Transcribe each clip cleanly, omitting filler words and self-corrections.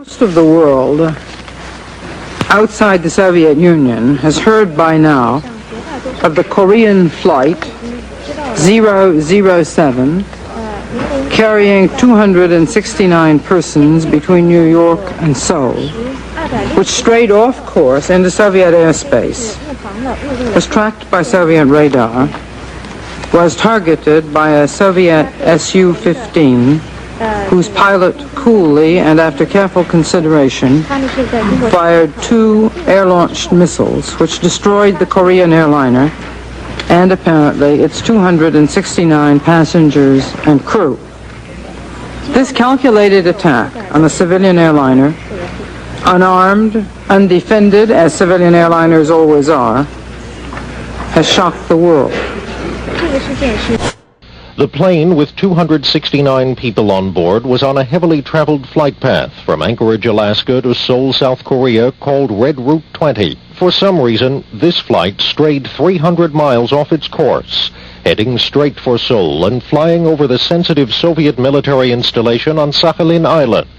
Most of the world outside the Soviet Union has heard by now of the Korean Flight 007 carrying 269 persons between New York and Seoul, which strayed off course into Soviet airspace, was tracked by Soviet radar, was targeted by a Soviet Su-15, whose pilot coolly and after careful consideration fired 2 air-launched missiles which destroyed the Korean airliner and apparently its 269 passengers and crew. This calculated attack on a civilian airliner, unarmed, undefended, as civilian airliners always are, has shocked the world. The plane with 269 people on board was on a heavily traveled flight path from Anchorage, Alaska to Seoul, South Korea, called Red Route 20. For some reason, this flight strayed 300 miles off its course, heading straight for Seoul and flying over the sensitive Soviet military installation on Sakhalin Island.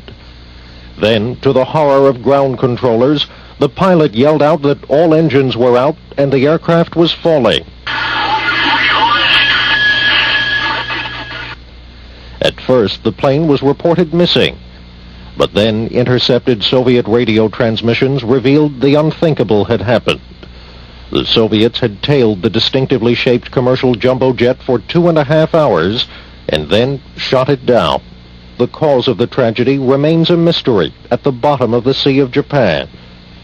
Then, to the horror of ground controllers, the pilot yelled out that all engines were out and the aircraft was falling. At first, the plane was reported missing, but then intercepted Soviet radio transmissions revealed the unthinkable had happened. The Soviets had tailed the distinctively shaped commercial jumbo jet for 2.5 hours and then shot it down. The cause of the tragedy remains a mystery at the bottom of the Sea of Japan,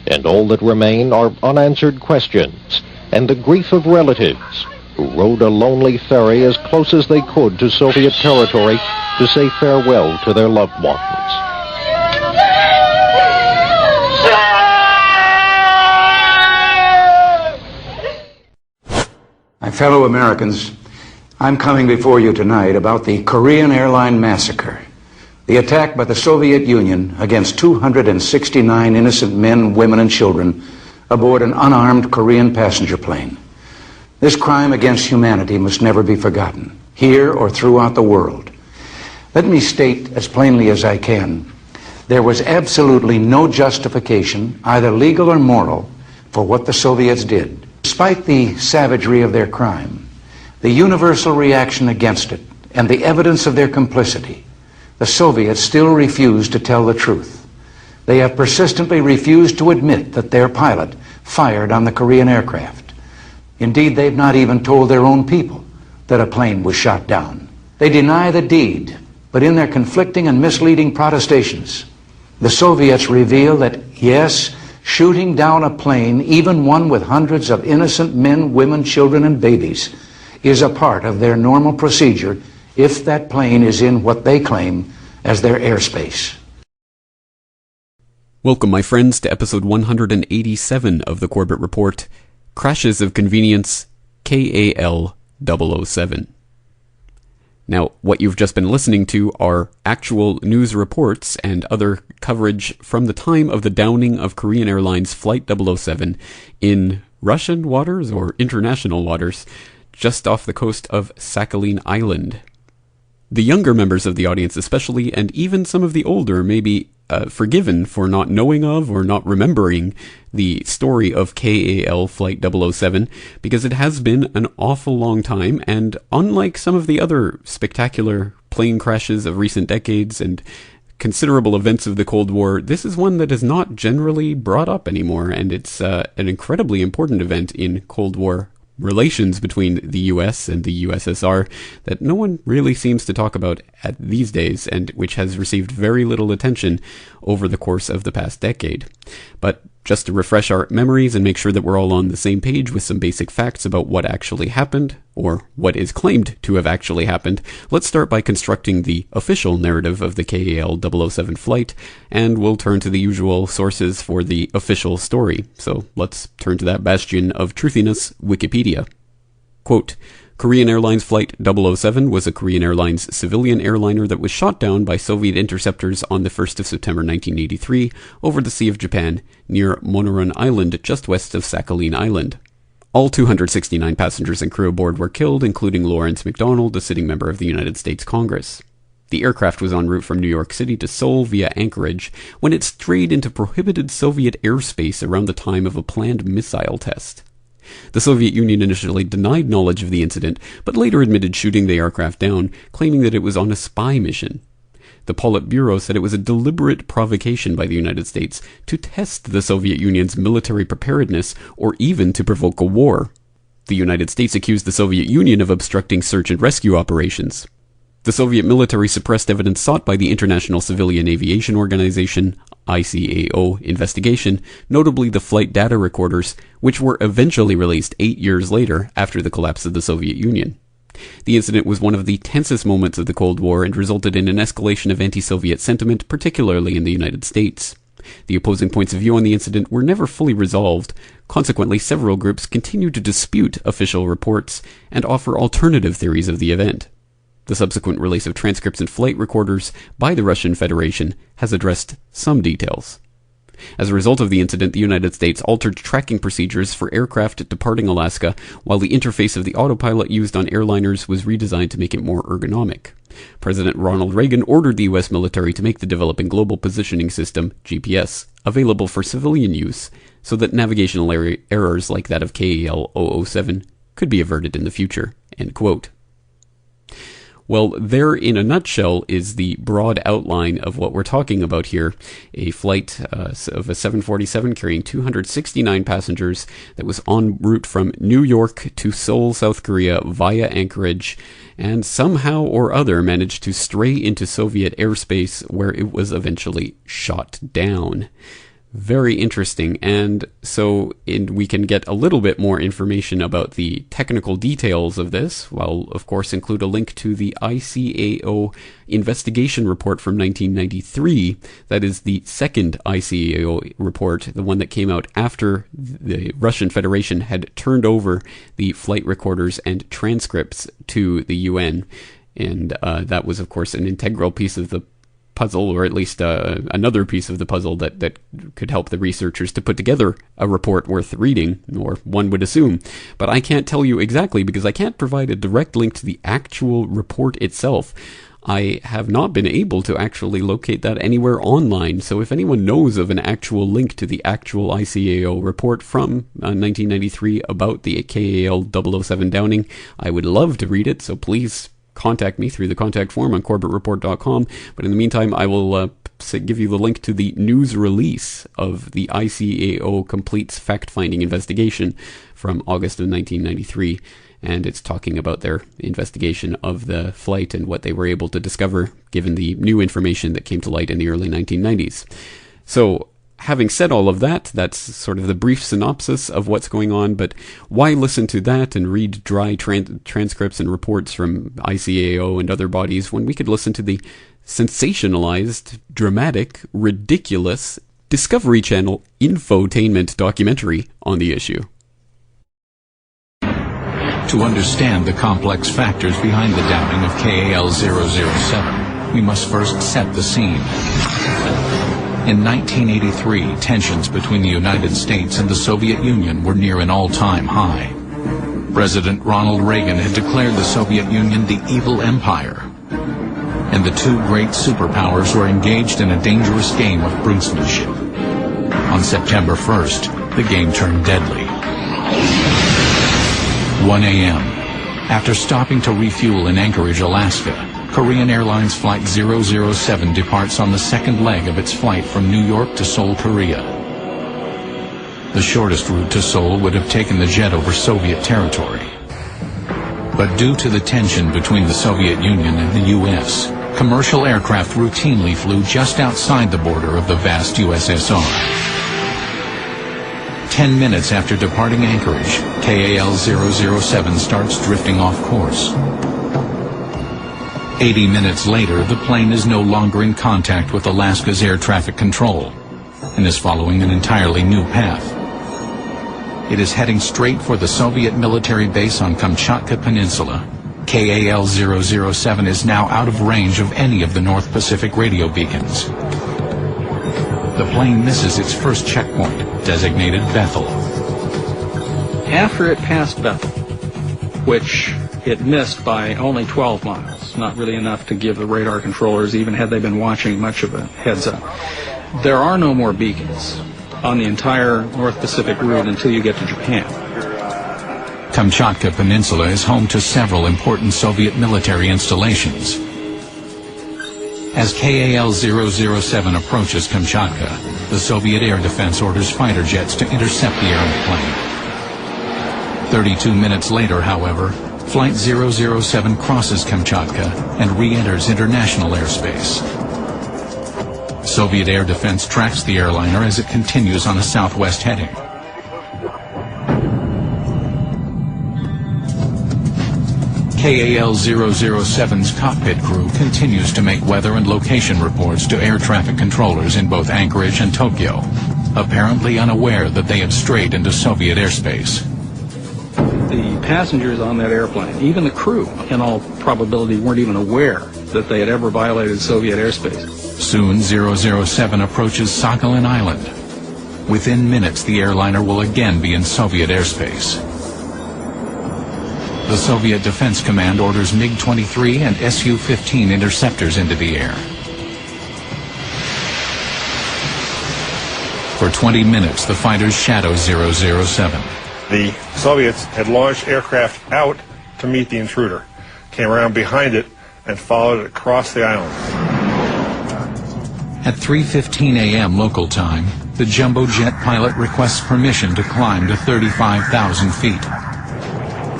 and all that remain are unanswered questions and the grief of relatives who rode a lonely ferry as close as they could to Soviet territory to say farewell to their loved ones. My fellow Americans, I'm coming before you tonight about the Korean Airline massacre, the attack by the Soviet Union against 269 innocent men, women, and children aboard an unarmed Korean passenger plane. This crime against humanity must never be forgotten, here or throughout the world. Let me state as plainly as I can, there was absolutely no justification, either legal or moral, for what the Soviets did. Despite the savagery of their crime, the universal reaction against it, and the evidence of their complicity, the Soviets still refuse to tell the truth. They have persistently refused to admit that their pilot fired on the Korean aircraft. Indeed, they've not even told their own people that a plane was shot down. They deny the deed, but in their conflicting and misleading protestations, the Soviets reveal that, yes, shooting down a plane, even one with hundreds of innocent men, women, children, and babies, is a part of their normal procedure if that plane is in what they claim as their airspace. Welcome, my friends, to episode 187 of the Corbett Report, Crashes of Convenience, KAL 007. Now, what you've just been listening to are actual news reports and other coverage from the time of the downing of Korean Airlines Flight 007 in Russian waters or international waters just off the coast of Sakhalin Island. The younger members of the audience especially, and even some of the older, may be forgiven for not knowing of or not remembering the story of KAL Flight 007, because it has been an awful long time, and unlike some of the other spectacular plane crashes of recent decades and considerable events of the Cold War, this is one that is not generally brought up anymore, and it's an incredibly important event in Cold War relations between the US and the USSR that no one really seems to talk about at these days, and which has received very little attention over the course of the past decade. But just to refresh our memories and make sure that we're all on the same page with some basic facts about what actually happened, or what is claimed to have actually happened, let's start by constructing the official narrative of the KAL 007 flight, and we'll turn to the usual sources for the official story. So let's turn to that bastion of truthiness, Wikipedia. Quote, Korean Airlines Flight 007 was a Korean Airlines civilian airliner that was shot down by Soviet interceptors on the 1st of September 1983 over the Sea of Japan near Monoran Island just west of Sakhalin Island. All 269 passengers and crew aboard were killed, including Lawrence McDonald, a sitting member of the United States Congress. The aircraft was en route from New York City to Seoul via Anchorage when it strayed into prohibited Soviet airspace around the time of a planned missile test. The Soviet Union initially denied knowledge of the incident, but later admitted shooting the aircraft down, claiming that it was on a spy mission. The Politburo said it was a deliberate provocation by the United States to test the Soviet Union's military preparedness or even to provoke a war. The United States accused the Soviet Union of obstructing search and rescue operations. The Soviet military suppressed evidence sought by the International Civilian Aviation Organization, ICAO, investigation, notably the flight data recorders, which were eventually released 8 years later after the collapse of the Soviet Union. The incident was one of the tensest moments of the Cold War and resulted in an escalation of anti-Soviet sentiment, particularly in the United States. The opposing points of view on the incident were never fully resolved. Consequently, several groups continue to dispute official reports and offer alternative theories of the event. The subsequent release of transcripts and flight recorders by the Russian Federation has addressed some details. As a result of the incident, the United States altered tracking procedures for aircraft departing Alaska, while the interface of the autopilot used on airliners was redesigned to make it more ergonomic. President Ronald Reagan ordered the U.S. military to make the Developing Global Positioning System, GPS, available for civilian use so that navigational errors like that of KAL-007 could be averted in the future. End quote. Well, there in a nutshell is the broad outline of what we're talking about here. A flight of a 747 carrying 269 passengers that was en route from New York to Seoul, South Korea via Anchorage, and somehow or other managed to stray into Soviet airspace where it was eventually shot down. Very interesting, and so we can get a little bit more information about the technical details of this. I'll, of course, include a link to the ICAO investigation report from 1993. That is the second ICAO report, the one that came out after the Russian Federation had turned over the flight recorders and transcripts to the UN. And that was, of course, an integral piece of the puzzle, or at least another piece of the puzzle that could help the researchers to put together a report worth reading, or one would assume. But I can't tell you exactly because I can't provide a direct link to the actual report itself. I have not been able to actually locate that anywhere online, so if anyone knows of an actual link to the actual ICAO report from 1993 about the KAL-007 downing, I would love to read it, so please contact me through the contact form on corbettreport.com. But in the meantime, I will give you the link to the news release of the ICAO Completes Fact-Finding Investigation from August of 1993. And it's talking about their investigation of the flight and what they were able to discover given the new information that came to light in the early 1990s. So, having said all of that, that's sort of the brief synopsis of what's going on, but why listen to that and read dry transcripts and reports from ICAO and other bodies when we could listen to the sensationalized, dramatic, ridiculous Discovery Channel infotainment documentary on the issue? To understand the complex factors behind the downing of KAL-007, we must first set the scene. In 1983, tensions between the United States and the Soviet Union were near an all-time high. President Ronald Reagan had declared the Soviet Union the evil empire, and the two great superpowers were engaged in a dangerous game of brinksmanship. On September 1st, the game turned deadly. 1 a.m. After stopping to refuel in Anchorage, Alaska, Korean Airlines Flight 007 departs on the second leg of its flight from New York to Seoul, Korea. The shortest route to Seoul would have taken the jet over Soviet territory. But due to the tension between the Soviet Union and the U.S., commercial aircraft routinely flew just outside the border of the vast USSR. 10 minutes after departing Anchorage, KAL-007 starts drifting off course. 80 minutes later, the plane is no longer in contact with Alaska's air traffic control and is following an entirely new path. It is heading straight for the Soviet military base on Kamchatka Peninsula. KAL-007 is now out of range of any of the North Pacific radio beacons. The plane misses its first checkpoint, designated Bethel. After it passed Bethel, which it missed by only 12 miles, was not really enough to give the radar controllers, even had they been watching, much of a heads up. There are no more beacons on the entire North Pacific route until you get to Japan. Kamchatka Peninsula is home to several important Soviet military installations. As KAL-007 approaches Kamchatka, the Soviet Air Defense orders fighter jets to intercept the airplane. 32 minutes later, however, Flight 007 crosses Kamchatka and re-enters international airspace. Soviet Air Defense tracks the airliner as it continues on a southwest heading. KAL-007's cockpit crew continues to make weather and location reports to air traffic controllers in both Anchorage and Tokyo, apparently unaware that they had strayed into Soviet airspace. The passengers on that airplane, even the crew, in all probability weren't even aware that they had ever violated Soviet airspace. Soon 007 approaches Sakhalin Island. Within minutes, the airliner will again be in Soviet airspace. The Soviet Defense Command orders MiG-23 and Su-15 interceptors into the air. For 20 minutes, the fighters shadow 007. The Soviets had launched aircraft out to meet the intruder, came around behind it, and followed it across the island. At 3:15 a.m. local time, the jumbo jet pilot requests permission to climb to 35,000 feet.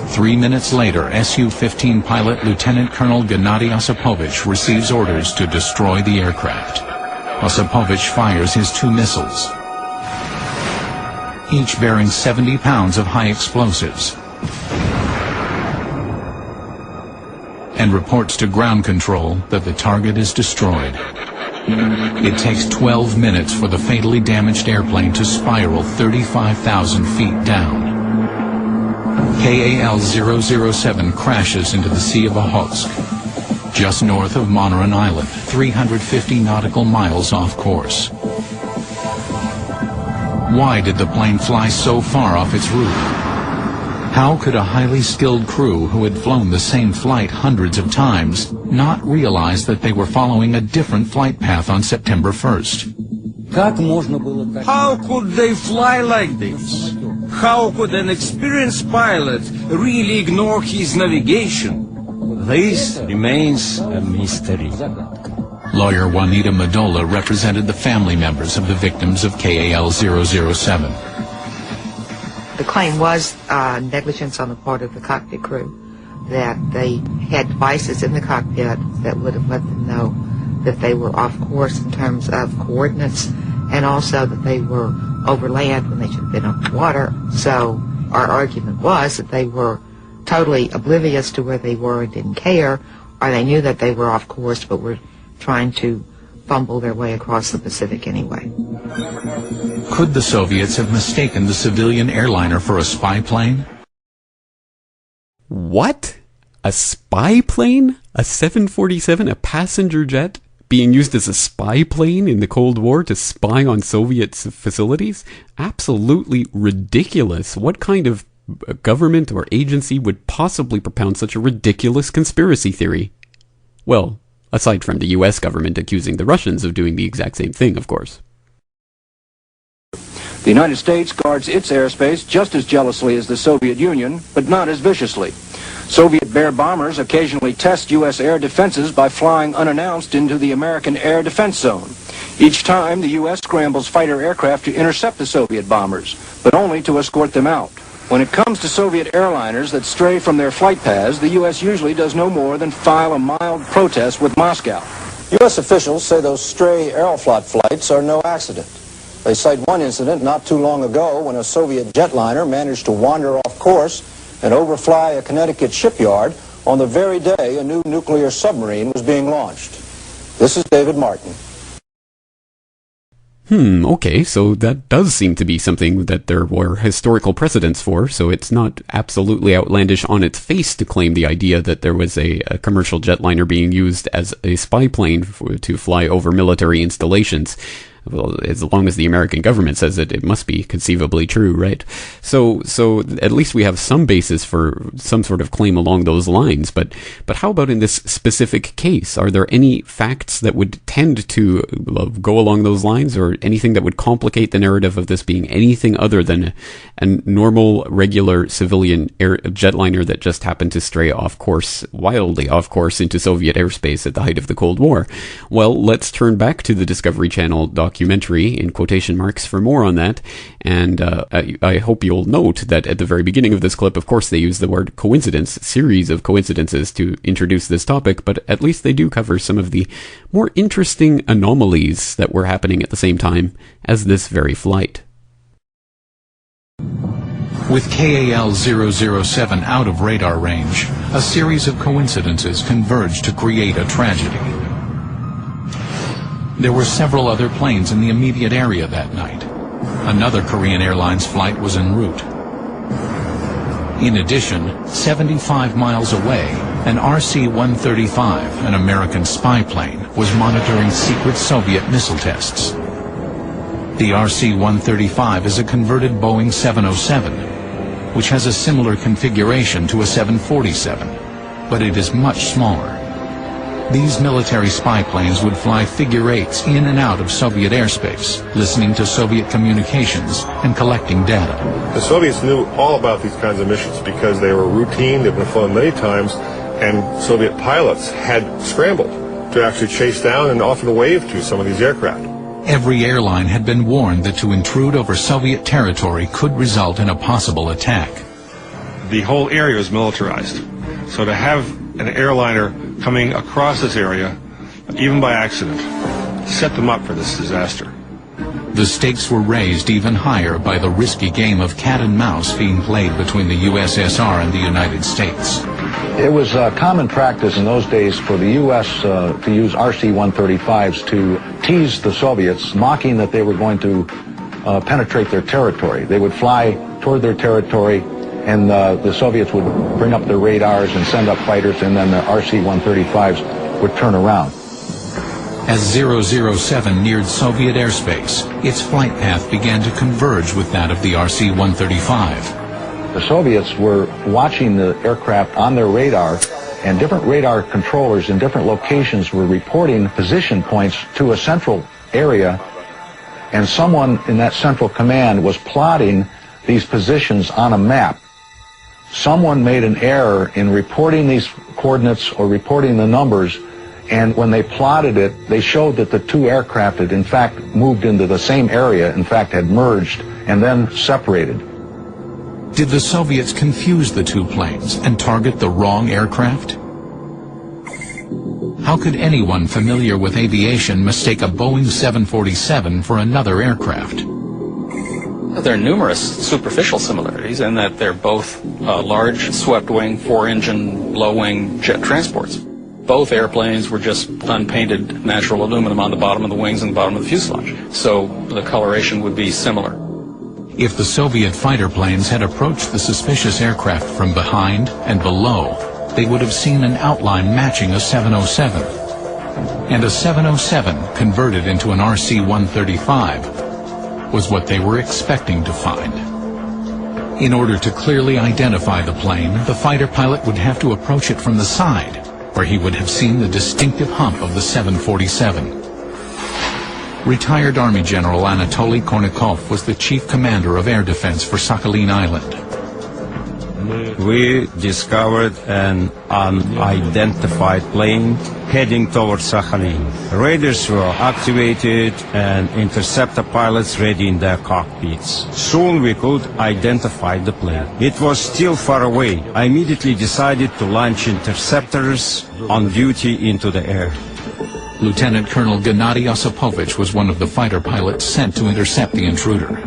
3 minutes later, Su-15 pilot Lieutenant Colonel Gennady Osipovich receives orders to destroy the aircraft. Osipovich fires his 2 missiles, each bearing 70 pounds of high explosives, and reports to ground control that the target is destroyed. It takes 12 minutes for the fatally damaged airplane to spiral 35,000 feet down. KAL-007 crashes into the Sea of Okhotsk, just north of Monoran Island, 350 nautical miles off course. Why did the plane fly so far off its route? How could a highly skilled crew who had flown the same flight hundreds of times not realize that they were following a different flight path on September 1st? How could they fly like this? How could an experienced pilot really ignore his navigation? This remains a mystery. Lawyer Juanita Medola represented the family members of the victims of KAL-007. The claim was negligence on the part of the cockpit crew, that they had devices in the cockpit that would have let them know that they were off course in terms of coordinates, and also that they were over land when they should have been over water. So our argument was that they were totally oblivious to where they were and didn't care, or they knew that they were off course but were trying to fumble their way across the Pacific anyway. Could the Soviets have mistaken the civilian airliner for a spy plane? What? A spy plane? A 747, a passenger jet, being used as a spy plane in the Cold War to spy on Soviet facilities? Absolutely ridiculous. What kind of government or agency would possibly propound such a ridiculous conspiracy theory? Well, aside from the US government accusing the Russians of doing the exact same thing, of course. The United States guards its airspace just as jealously as the Soviet Union, but not as viciously. Soviet Bear bombers occasionally test U.S. air defenses by flying unannounced into the American air defense zone. Each time, the U.S. scrambles fighter aircraft to intercept the Soviet bombers, but only to escort them out. When it comes to Soviet airliners that stray from their flight paths, the U.S. usually does no more than file a mild protest with Moscow. U.S. officials say those stray Aeroflot flights are no accident. They cite one incident not too long ago when a Soviet jetliner managed to wander off course and overfly a Connecticut shipyard on the very day a new nuclear submarine was being launched. This is David Martin. Okay, so that does seem to be something that there were historical precedents for, so it's not absolutely outlandish on its face to claim the idea that there was a commercial jetliner being used as a spy plane to fly over military installations. Well, as long as the American government says it, it must be conceivably true, right? So at least we have some basis for some sort of claim along those lines. But how about in this specific case? Are there any facts that would tend to go along those lines, or anything that would complicate the narrative of this being anything other than a normal, regular civilian jetliner that just happened to stray off course, wildly off course, into Soviet airspace at the height of the Cold War? Well, let's turn back to the Discovery Channel documentary, in quotation marks, for more on that. And I hope you'll note that at the very beginning of this clip, of course, they use the word coincidence, series of coincidences, to introduce this topic, but at least they do cover some of the more interesting anomalies that were happening at the same time as this very flight. With KAL-007 out of radar range, a series of coincidences converged to create a tragedy. There were several other planes in the immediate area that night. Another Korean Airlines flight was en route. In addition, 75 miles away, an RC-135, an American spy plane, was monitoring secret Soviet missile tests. The RC-135 is a converted Boeing 707, which has a similar configuration to a 747, but it is much smaller. These military spy planes would fly figure eights in and out of Soviet airspace, listening to Soviet communications and collecting data. The Soviets knew all about these kinds of missions because they were routine, they've been flown many times, and Soviet pilots had scrambled to actually chase down and often wave to some of these aircraft. Every airline had been warned that to intrude over Soviet territory could result in a possible attack. The whole area is militarized. So to have an airliner coming across this area, even by accident, set them up for this disaster. The stakes were raised even higher by the risky game of cat and mouse being played between the USSR and the United States. It was common practice in those days for the U.S. To use RC-135s to tease the Soviets, mocking that they were going to penetrate their territory. They would fly toward their territory, and the Soviets would bring up their radars and send up fighters, and then the RC-135s would turn around. As 007 neared Soviet airspace, its flight path began to converge with that of the RC-135. The Soviets were watching the aircraft on their radar, and different radar controllers in different locations were reporting position points to a central area, and someone in that central command was plotting these positions on a map. Someone made an error in reporting these coordinates or reporting the numbers, and when they plotted it, they showed that the two aircraft had in fact moved into the same area, in fact had merged and then separated. Did the Soviets confuse the two planes and target the wrong aircraft? How could anyone familiar with aviation mistake a Boeing 747 for another aircraft? There are numerous superficial similarities in that they're both large swept-wing, four-engine, low-wing jet transports. Both airplanes were just unpainted natural aluminum on the bottom of the wings and the bottom of the fuselage, so the coloration would be similar. If the Soviet fighter planes had approached the suspicious aircraft from behind and below, they would have seen an outline matching a 707. And a 707 converted into an RC-135 was what they were expecting to find. In order to clearly identify the plane, the fighter pilot would have to approach it from the side, where he would have seen the distinctive hump of the 747. Retired Army General Anatoly Kornikov was the chief commander of air defense for Sakhalin Island. We discovered an unidentified plane heading towards Sakhalin. Radars were activated and interceptor pilots ready in their cockpits. Soon we could identify the plane. It was still far away. I immediately decided to launch interceptors on duty into the air. Lieutenant Colonel Gennady Osipovich was one of the fighter pilots sent to intercept the intruder.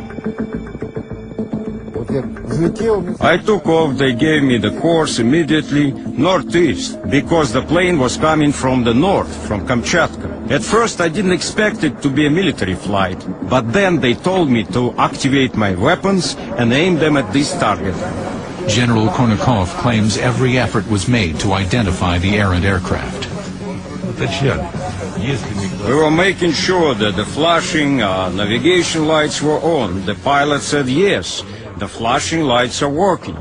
I took off. They gave me the course immediately northeast because the plane was coming from the north, from Kamchatka. At first I didn't expect it to be a military flight, but then they told me to activate my weapons and aim them at this target. General Kornikov claims every effort was made to identify the errant aircraft. We were making sure that the flashing navigation lights were on. The pilot said, yes, the flashing lights are working.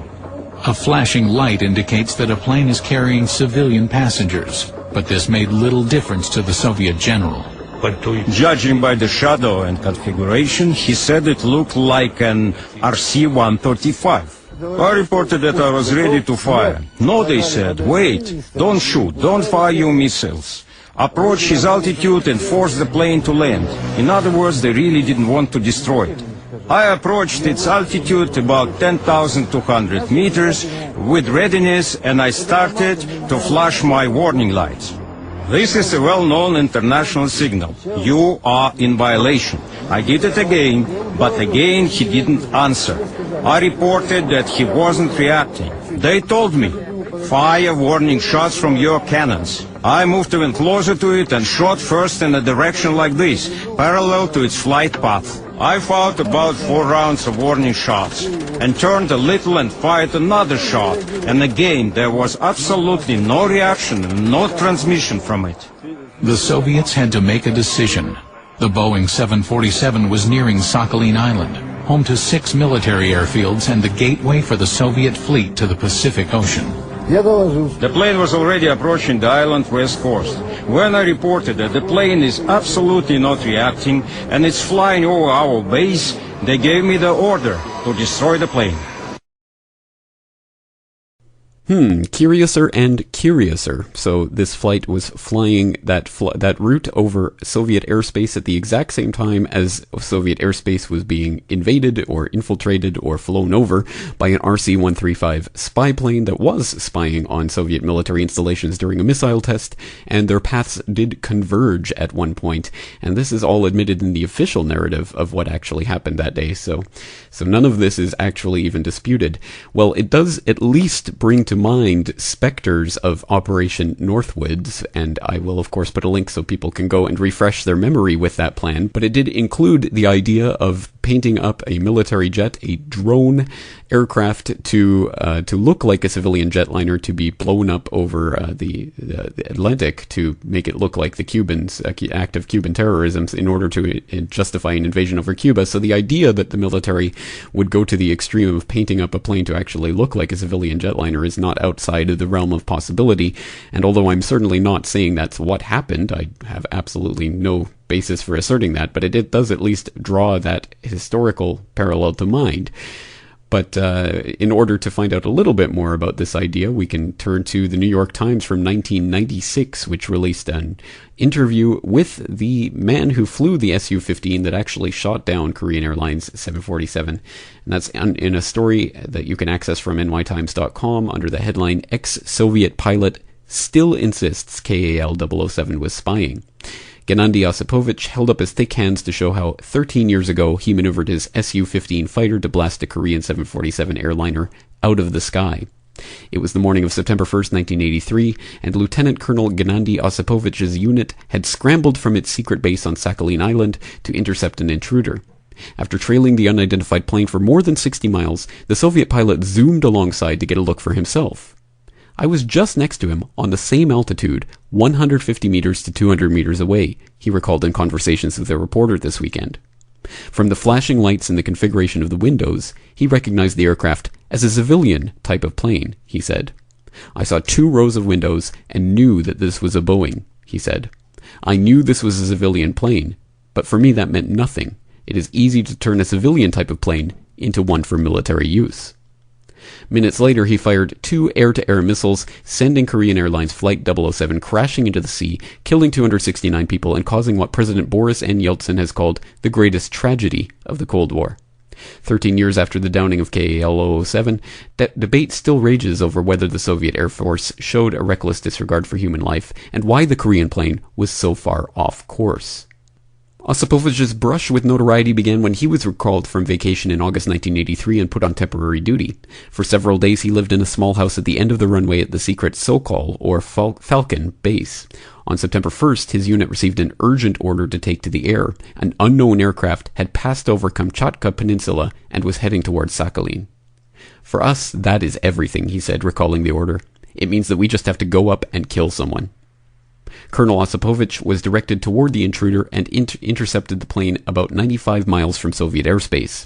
A flashing light indicates that a plane is carrying civilian passengers, but this made little difference to the Soviet general. Judging by the shadow and configuration, he said it looked like an RC-135. I reported that I was ready to fire. No, they said, wait, don't shoot, don't fire your missiles. Approach his altitude and force the plane to land. In other words, they really didn't want to destroy it. I approached its altitude about 10,200 meters with readiness, and I started to flash my warning lights. This is a well-known international signal. You are in violation. I did it again, but again he didn't answer. I reported that he wasn't reacting. They told me, fire warning shots from your cannons. I moved even closer to it and shot first in a direction like this, parallel to its flight path. I fired about 4 rounds of warning shots and turned a little and fired another shot. And again, there was absolutely no reaction and no transmission from it. The Soviets had to make a decision. The Boeing 747 was nearing Sakhalin Island, home to 6 military airfields and the gateway for the Soviet fleet to the Pacific Ocean. The plane was already approaching the island west coast. When I reported that the plane is absolutely not reacting and it's flying over our base, they gave me the order to destroy the plane. Curiouser and curiouser. So this flight was flying that route over Soviet airspace at the exact same time as Soviet airspace was being invaded or infiltrated or flown over by an RC-135 spy plane that was spying on Soviet military installations during a missile test, and their paths did converge at one point. And this is all admitted in the official narrative of what actually happened that day. So none of this is actually even disputed. Well, it does at least bring to mind specters of Operation Northwoods, and I will of course put a link so people can go and refresh their memory with that plan, but it did include the idea of painting up a military jet, a drone aircraft, to look like a civilian jetliner, to be blown up over the Atlantic to make it look like the Cubans, act of Cuban terrorism in order to justify an invasion over Cuba. So the idea that the military would go to the extreme of painting up a plane to actually look like a civilian jetliner is not outside of the realm of possibility. And although I'm certainly not saying that's what happened, I have absolutely no basis for asserting that, but it does at least draw that historical parallel to mind. But in order to find out a little bit more about this idea, we can turn to the New York Times from 1996, which released an interview with the man who flew the Su-15 that actually shot down Korean Airlines 747. And that's in a story that you can access from nytimes.com under the headline, "Ex-Soviet Pilot Still Insists KAL-007 Was Spying." Gennady Osipovich held up his thick hands to show how 13 years ago he maneuvered his Su-15 fighter to blast a Korean 747 airliner out of the sky. It was the morning of September 1st, 1983, and Lieutenant Colonel Gennady Osipovich's unit had scrambled from its secret base on Sakhalin Island to intercept an intruder. After trailing the unidentified plane for more than 60 miles, the Soviet pilot zoomed alongside to get a look for himself. "I was just next to him, on the same altitude, 150 meters to 200 meters away," he recalled in conversations with a reporter this weekend. From the flashing lights and the configuration of the windows, he recognized the aircraft as a civilian type of plane, he said. "I saw 2 rows of windows and knew that this was a Boeing," he said. "I knew this was a civilian plane, but for me that meant nothing. It is easy to turn a civilian type of plane into one for military use." Minutes later, he fired 2 air-to-air missiles, sending Korean Airlines Flight 007 crashing into the sea, killing 269 people and causing what President Boris N. Yeltsin has called the greatest tragedy of the Cold War. 13 years after the downing of KAL-007, debate still rages over whether the Soviet Air Force showed a reckless disregard for human life and why the Korean plane was so far off course. Osipovich's brush with notoriety began when he was recalled from vacation in August 1983 and put on temporary duty. For several days he lived in a small house at the end of the runway at the secret Sokol, or Falcon, base. On September 1st, his unit received an urgent order to take to the air. An unknown aircraft had passed over Kamchatka Peninsula and was heading towards Sakhalin. "For us, that is everything," he said, recalling the order. "It means that we just have to go up and kill someone." Colonel Osipovich was directed toward the intruder and intercepted the plane about 95 miles from Soviet airspace.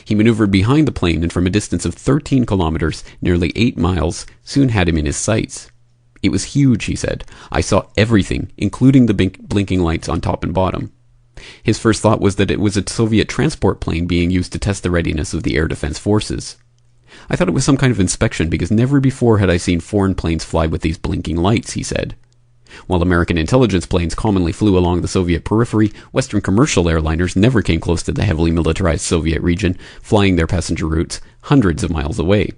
He maneuvered behind the plane and from a distance of 13 kilometers, nearly 8 miles, soon had him in his sights. It was huge, he said. I saw everything, including the blinking lights on top and bottom. His first thought was that it was a Soviet transport plane being used to test the readiness of the air defense forces. I thought it was some kind of inspection because never before had I seen foreign planes fly with these blinking lights, he said. While American intelligence planes commonly flew along the Soviet periphery, Western commercial airliners never came close to the heavily militarized Soviet region, flying their passenger routes hundreds of miles away.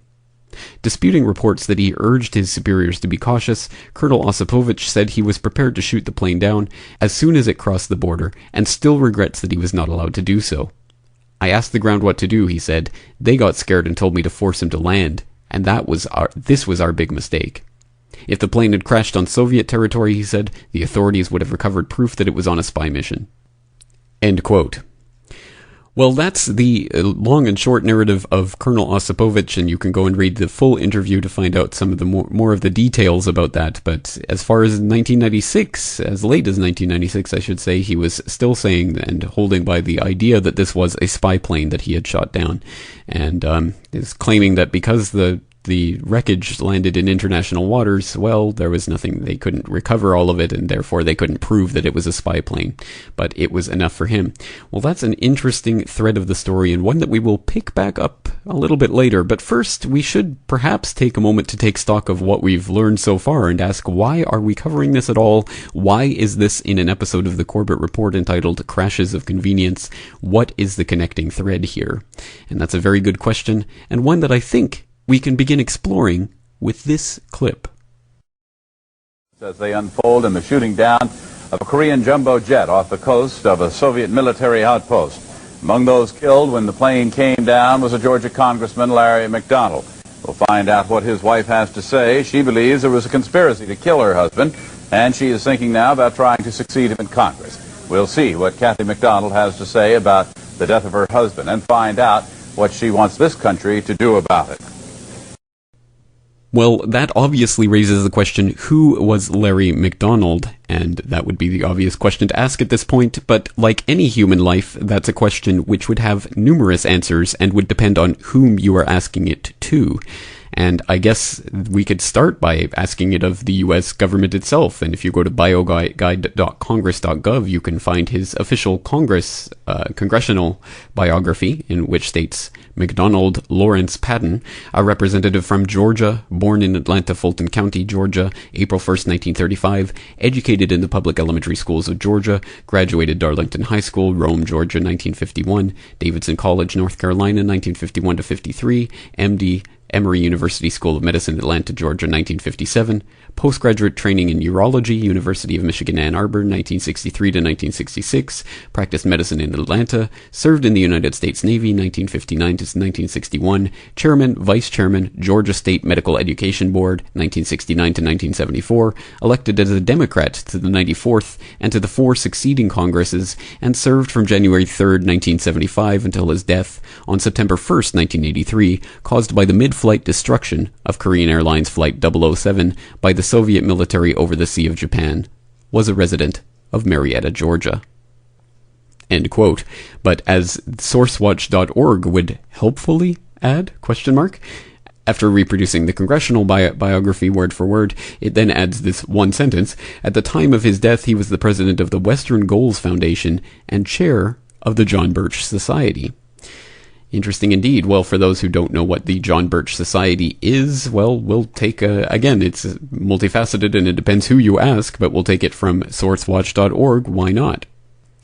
Disputing reports that he urged his superiors to be cautious, Colonel Osipovich said he was prepared to shoot the plane down as soon as it crossed the border, and still regrets that he was not allowed to do so. I asked the ground what to do, he said. They got scared and told me to force him to land, and this was our big mistake. If the plane had crashed on Soviet territory, he said, the authorities would have recovered proof that it was on a spy mission. End quote. Well, that's the long and short narrative of Colonel Osipovich, and you can go and read the full interview to find out some of the more of the details about that. But as far as 1996, as late as 1996, I should say, he was still saying and holding by the idea that this was a spy plane that he had shot down, and is claiming that because the wreckage landed in international waters, well, there was nothing, they couldn't recover all of it, and therefore they couldn't prove that it was a spy plane, but it was enough for him. Well, that's an interesting thread of the story, and one that we will pick back up a little bit later, but first, we should perhaps take a moment to take stock of what we've learned so far, and ask, why are we covering this at all? Why is this in an episode of the Corbett Report entitled Crashes of Convenience? What is the connecting thread here? And that's a very good question, and one that I think we can begin exploring with this clip. As they unfold in the shooting down of a Korean jumbo jet off the coast of a Soviet military outpost. Among those killed when the plane came down was a Georgia Congressman, Larry McDonald. We'll find out what his wife has to say. She believes there was a conspiracy to kill her husband, and she is thinking now about trying to succeed him in Congress. We'll see what Kathy McDonald has to say about the death of her husband and find out what she wants this country to do about it. Well, that obviously raises the question, who was Larry McDonald? And that would be the obvious question to ask at this point, but like any human life, that's a question which would have numerous answers and would depend on whom you are asking it to. And I guess we could start by asking it of the U.S. government itself. And if you go to bioguide.congress.gov, you can find his official congressional biography, in which states McDonald Lawrence Patton, a representative from Georgia, born in Atlanta, Fulton County, Georgia, April 1st, 1935, educated in the public elementary schools of Georgia, graduated Darlington High School, Rome, Georgia, 1951, Davidson College, North Carolina, 1951 to 53, MD, Emory University School of Medicine, Atlanta, Georgia, 1957. Postgraduate training in urology, University of Michigan, Ann Arbor, 1963 to 1966. Practiced medicine in Atlanta. Served in the United States Navy, 1959 to 1961. Chairman, Vice Chairman, Georgia State Medical Education Board, 1969 to 1974. Elected as a Democrat to the 94th and to the 4 succeeding Congresses, and served from January 3rd, 1975 until his death on September 1st, 1983, caused by the mid-flight destruction of Korean Airlines Flight 007 by the Soviet military over the Sea of Japan. Was a resident of Marietta, Georgia. End quote. But as SourceWatch.org would helpfully add, ? After reproducing the congressional biography word for word, it then adds this one sentence. At the time of his death, he was the president of the Western Goals Foundation and chair of the John Birch Society. Interesting indeed. Well, for those who don't know what the John Birch Society is, well, we'll take again, it's multifaceted and it depends who you ask, but we'll take it from SourceWatch.org. Why not?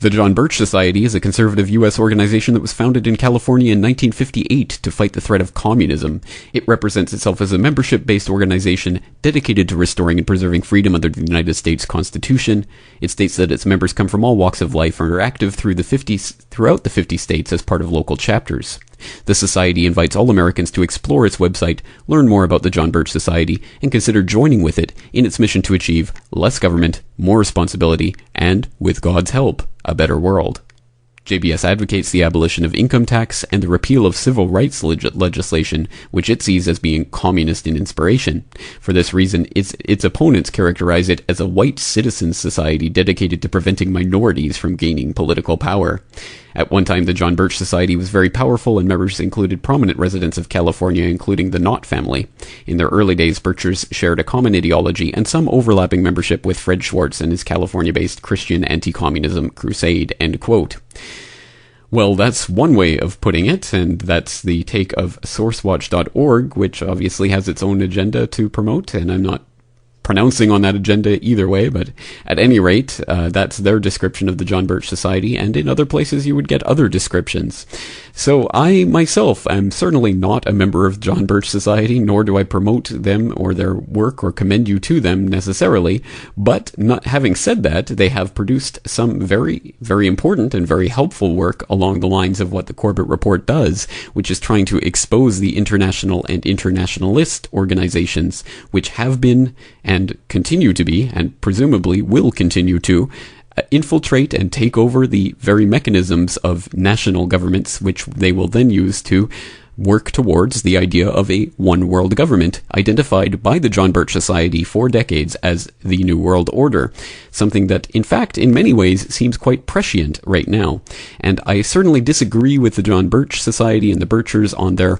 The John Birch Society is a conservative U.S. organization that was founded in California in 1958 to fight the threat of communism. It represents itself as a membership-based organization dedicated to restoring and preserving freedom under the United States Constitution. It states that its members come from all walks of life and are active throughout the 50 states as part of local chapters. The Society invites all Americans to explore its website, learn more about the John Birch Society, and consider joining with it in its mission to achieve less government, more responsibility, and, with God's help, a better world. JBS advocates the abolition of income tax and the repeal of civil rights legislation, which it sees as being communist in inspiration. For this reason, its opponents characterize it as a white citizen society dedicated to preventing minorities from gaining political power. At one time, the John Birch Society was very powerful, and members included prominent residents of California, including the Knott family. In their early days, Birchers shared a common ideology and some overlapping membership with Fred Schwartz and his California-based Christian anti-communism crusade, end quote. Well, that's one way of putting it, and that's the take of SourceWatch.org, which obviously has its own agenda to promote, and I'm not pronouncing on that agenda either way, but at any rate, that's their description of the John Birch Society, and in other places you would get other descriptions. So I myself am certainly not a member of John Birch Society, nor do I promote them or their work or commend you to them necessarily, but not having said that, they have produced some very, very important and very helpful work along the lines of what the Corbett Report does, which is trying to expose the international and internationalist organizations which have been and continue to be, and presumably will continue to, infiltrate and take over the very mechanisms of national governments, which they will then use to work towards the idea of a one world government, identified by the John Birch Society for decades as the New World Order, something that, in fact, in many ways seems quite prescient right now. And I certainly disagree with the John Birch Society and the Birchers on their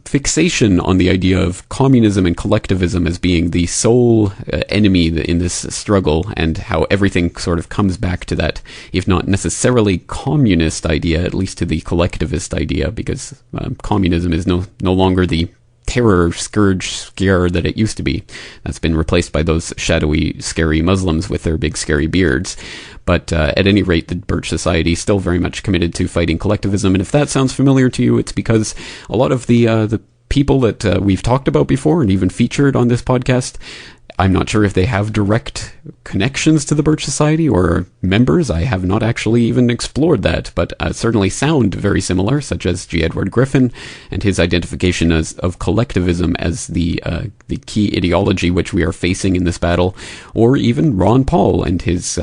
fixation on the idea of communism and collectivism as being the sole enemy in this struggle, and how everything sort of comes back to that, if not necessarily communist idea, at least to the collectivist idea, because communism is no longer the terror, scourge, scare that it used to be. That's been replaced by those shadowy, scary Muslims with their big, scary beards. But at any rate, the Birch Society is still very much committed to fighting collectivism. And if that sounds familiar to you, it's because a lot of the people that we've talked about before and even featured on this podcast, I'm not sure if they have direct connections to the Birch Society or members. I have not actually even explored that, but certainly sound very similar, such as G. Edward Griffin and his identification of collectivism as the key ideology which we are facing in this battle, or even Ron Paul and his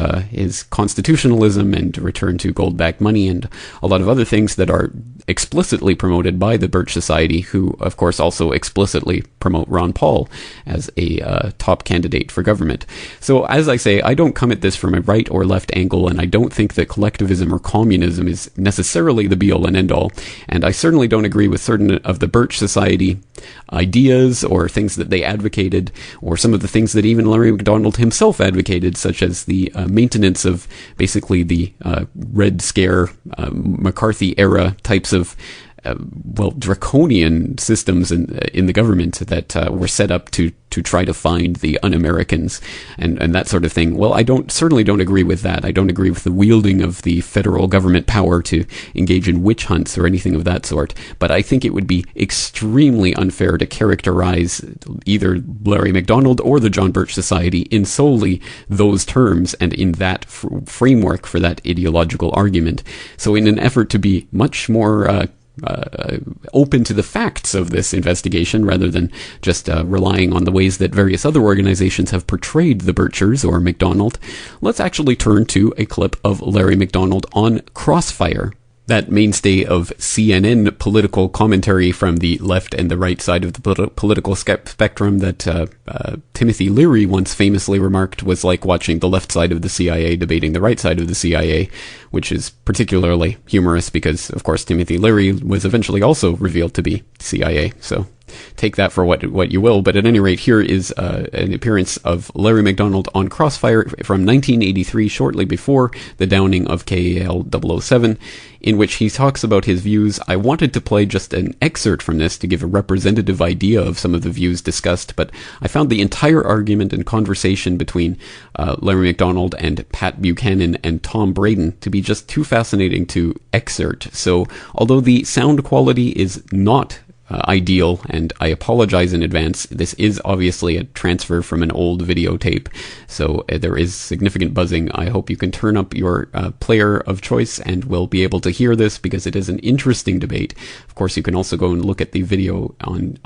constitutionalism and return to gold-backed money and a lot of other things that are explicitly promoted by the Birch Society, who, of course, also explicitly promote Ron Paul as a top candidate for government. So, as I say, I don't come at this from a right or left angle, and I don't think that collectivism or communism is necessarily the be-all and end-all, and I certainly don't agree with certain of the Birch Society ideas or things that they advocated, or some of the things that even Larry McDonald himself advocated, such as the maintenance of basically the Red Scare, McCarthy-era types of draconian systems in the government that were set up to try to find the un-Americans and that sort of thing. Well, I certainly don't agree with that. I don't agree with the wielding of the federal government power to engage in witch hunts or anything of that sort. But I think it would be extremely unfair to characterize either Larry McDonald or the John Birch Society in solely those terms and in that framework for that ideological argument. So in an effort to be much more open to the facts of this investigation, rather than just relying on the ways that various other organizations have portrayed the Birchers or McDonald, let's actually turn to a clip of Larry McDonald on Crossfire, that mainstay of CNN political commentary from the left and the right side of the political spectrum that Timothy Leary once famously remarked was like watching the left side of the CIA debating the right side of the CIA, which is particularly humorous because, of course, Timothy Leary was eventually also revealed to be CIA. So take that for what you will. But at any rate, here is an appearance of Larry McDonald on Crossfire from 1983, shortly before the downing of KAL 007, in which he talks about his views. I wanted to play just an excerpt from this to give a representative idea of some of the views discussed, but I found the entire argument and conversation between Larry McDonald and Pat Buchanan and Tom Braden to be just too fascinating to excerpt. So although the sound quality is not ideal, and I apologize in advance, this is obviously a transfer from an old videotape, so there is significant buzzing. I hope you can turn up your player of choice and will be able to hear this, because it is an interesting debate. Of course, you can also go and look at the video on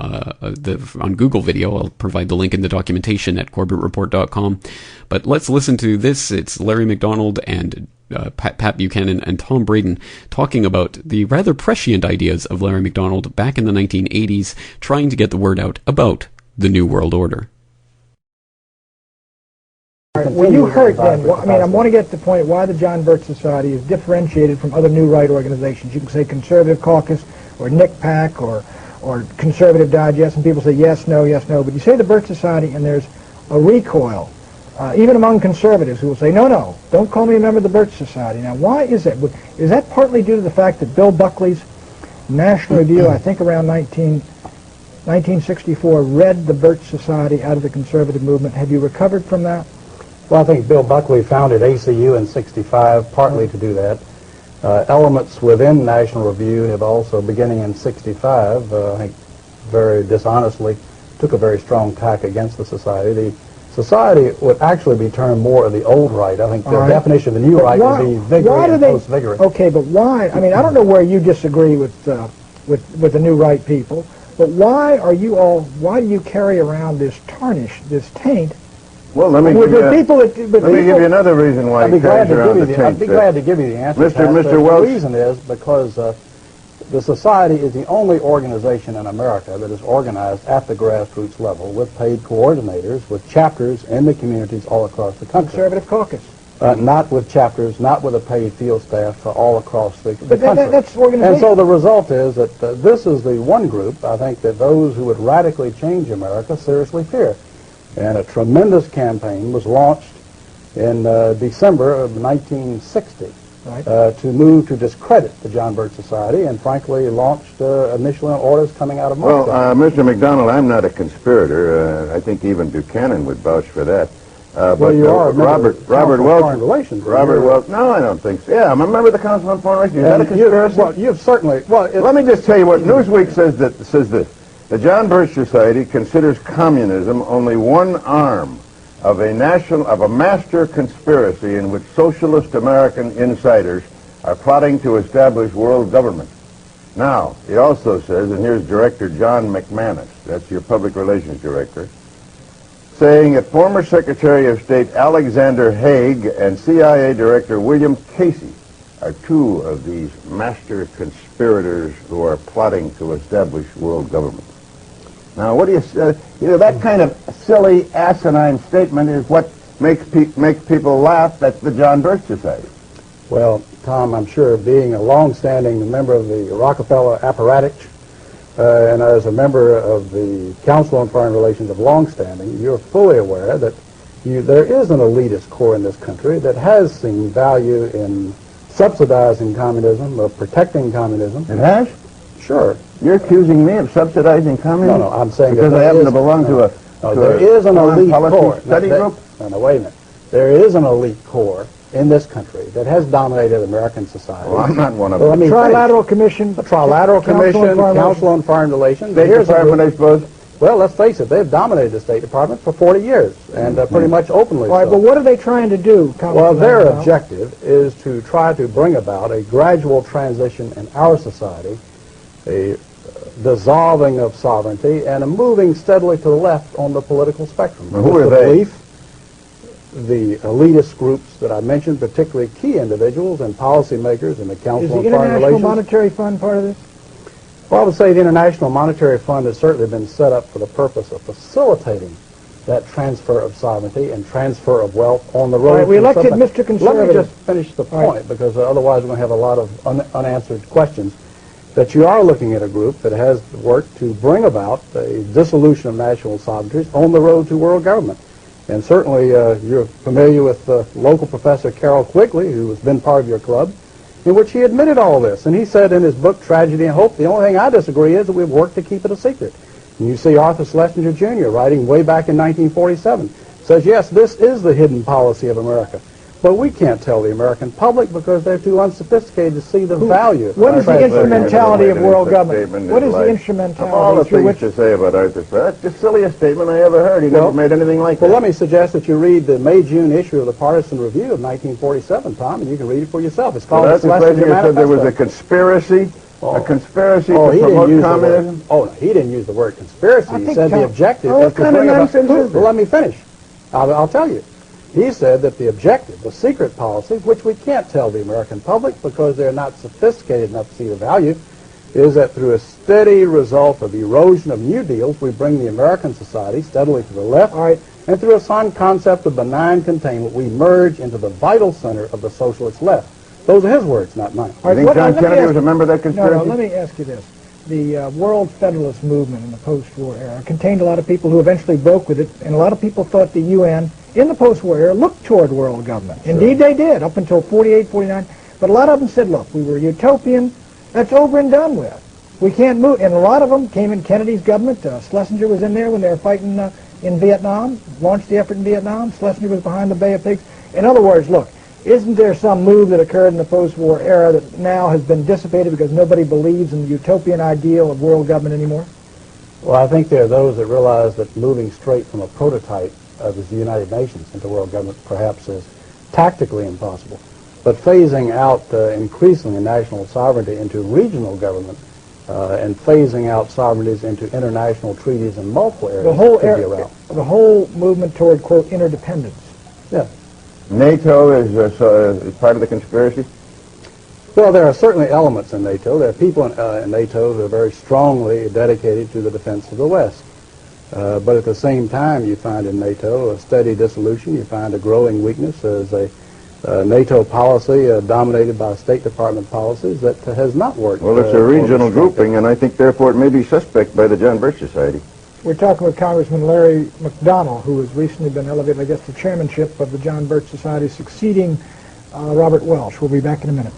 Google Video. I'll provide the link in the documentation at corbettreport.com. But let's listen to this. It's Larry McDonald and Pat Buchanan and Tom Braden, talking about the rather prescient ideas of Larry McDonald back in the 1980s, trying to get the word out about the New World Order. Well, you heard then, I want to get to the point why the John Birch Society is differentiated from other New Right organizations. You can say Conservative Caucus or NICPAC or Conservative Digest, and people say yes, no, but you say the Birch Society and there's a recoil, even among conservatives who will say, no, don't call me a member of the Birch Society. Now, why is that? Is that partly due to the fact that Bill Buckley's National Review, I think around 1964, read the Birch Society out of the conservative movement? Have you recovered from that? Well, I think Bill Buckley founded ACU in '65 partly to do that. Elements within National Review have also, beginning in '65, I think very dishonestly, took a very strong tack against the Society. The Society would actually be termed more of the old right. I think the definition of the new right would be vigorous and post-vigorous. Okay, but why? I mean, I don't know where you disagree with the new right people, but why do you carry around this tarnish, this taint? Well, let me give you another reason why he carries around the taint. I'd be glad to give you the answer. Mr. Welch. The reason is because the Society is the only organization in America that is organized at the grassroots level with paid coordinators, with chapters in the communities all across the country. Conservative Caucus. Not with chapters, not with a paid field staff all across the country. That's organization. And so the result is that this is the one group, I think, that those who would radically change America seriously fear. And a tremendous campaign was launched in December of 1960 to move to discredit the John Birch Society, and frankly launched initially on orders coming out of Moscow. Well, Mr. McDonald, I'm not a conspirator. I think even Buchanan would vouch for that. Well, you are Robert Welch. Robert Welch. No, I don't think so. Yeah, I'm a member of the Council on Foreign Relations. Is that a conspiracy? You've certainly. Let me just tell you what Newsweek says this. The John Birch Society considers communism only one arm of a master conspiracy in which socialist American insiders are plotting to establish world government. Now, it also says, and here's Director John McManus, that's your public relations director, saying that former Secretary of State Alexander Haig and CIA Director William Casey are two of these master conspirators who are plotting to establish world government. Now, what do you say? That kind of silly, asinine statement is what makes people laugh at the John Birch Society. Well, Tom, I'm sure being a long-standing member of the Rockefeller apparatus and as a member of the Council on Foreign Relations of long-standing, you're fully aware that there is an elitist core in this country that has seen value in subsidizing communism, of protecting communism. It has? Sure. You're accusing me of subsidizing communism? No, I'm saying because I happen to belong to a there is an elite core. Study group? No, wait a minute. There is an elite core in this country that has dominated American society. Well, I'm not one of them. Trilateral Commission. The Trilateral Commission, Council on Foreign Relations. State Department, I suppose. Well, let's face it, they've dominated the State Department for 40 years, and pretty much openly so. All right, but what are they trying to do? Well, their objective is to try to bring about a gradual transition in our society, a dissolving of sovereignty, and a moving steadily to the left on the political spectrum. Well, who are they? The elitist groups that I mentioned, particularly key individuals and policymakers in the Council on Foreign Relations. Is the International Monetary Fund part of this? Well, I would say the International Monetary Fund has certainly been set up for the purpose of facilitating that transfer of sovereignty and transfer of wealth on the road. All right, we elected Mr. Conservative. Let me just finish the point, because otherwise we're going to have a lot of unanswered questions. That you are looking at a group that has worked to bring about a dissolution of national sovereignties on the road to world government. And certainly you're familiar with local professor Carroll Quigley, who has been part of your club, in which he admitted all this. And he said in his book, Tragedy and Hope, the only thing I disagree is that we've worked to keep it a secret. And you see Arthur Schlesinger Jr. writing way back in 1947, says, yes, this is the hidden policy of America. But we can't tell the American public because they're too unsophisticated to see the value. What is the instrumentality of world government? What is the instrumentality? Of all the things to say about Arthur Schlesinger, that's the silliest statement I ever heard. He never made anything like that. Well, let me suggest that you read the May-June issue of the Partisan Review of 1947, Tom, and you can read it for yourself. It's called Arthur Schlesinger said there was a conspiracy, to promote communism. He didn't use the word conspiracy. He said the objective is to bring about... Well, let me finish. I'll tell you. He said that the objective, the secret policies, which we can't tell the American public because they're not sophisticated enough to see the value, is that through a steady result of erosion of New Deals, we bring the American society steadily to the left, and through a sound concept of benign containment, we merge into the vital center of the socialist left. Those are his words, not mine. You think John Kennedy was a member of that conspiracy? No, let me ask you this. The World Federalist Movement in the post-war era contained a lot of people who eventually broke with it, and a lot of people thought the UN, in the post-war era, looked toward world government. Sure. Indeed, they did, up until 48, 49. But a lot of them said, look, we were utopian. That's over and done with. We can't move. And a lot of them came in Kennedy's government. Schlesinger was in there when they were fighting in Vietnam, launched the effort in Vietnam. Schlesinger was behind the Bay of Pigs. In other words, look, isn't there some move that occurred in the post-war era that now has been dissipated because nobody believes in the utopian ideal of world government anymore? Well, I think there are those that realize that moving straight from a prototype of the United Nations into world government perhaps is tactically impossible. But phasing out increasingly national sovereignty into regional government and phasing out sovereignties into international treaties in multiple areas the whole movement toward, quote, interdependence. Yeah. NATO is part of the conspiracy? Well, there are certainly elements in NATO. There are people in NATO who are very strongly dedicated to the defense of the West. But at the same time, you find in NATO a steady dissolution. You find a growing weakness as a NATO policy dominated by State Department policies that has not worked. Well, it's a regional grouping, and I think, therefore, it may be suspect by the John Birch Society. We're talking with Congressman Larry McDonnell, who has recently been elevated, I guess, to chairmanship of the John Birch Society, succeeding Robert Welsh. We'll be back in a minute.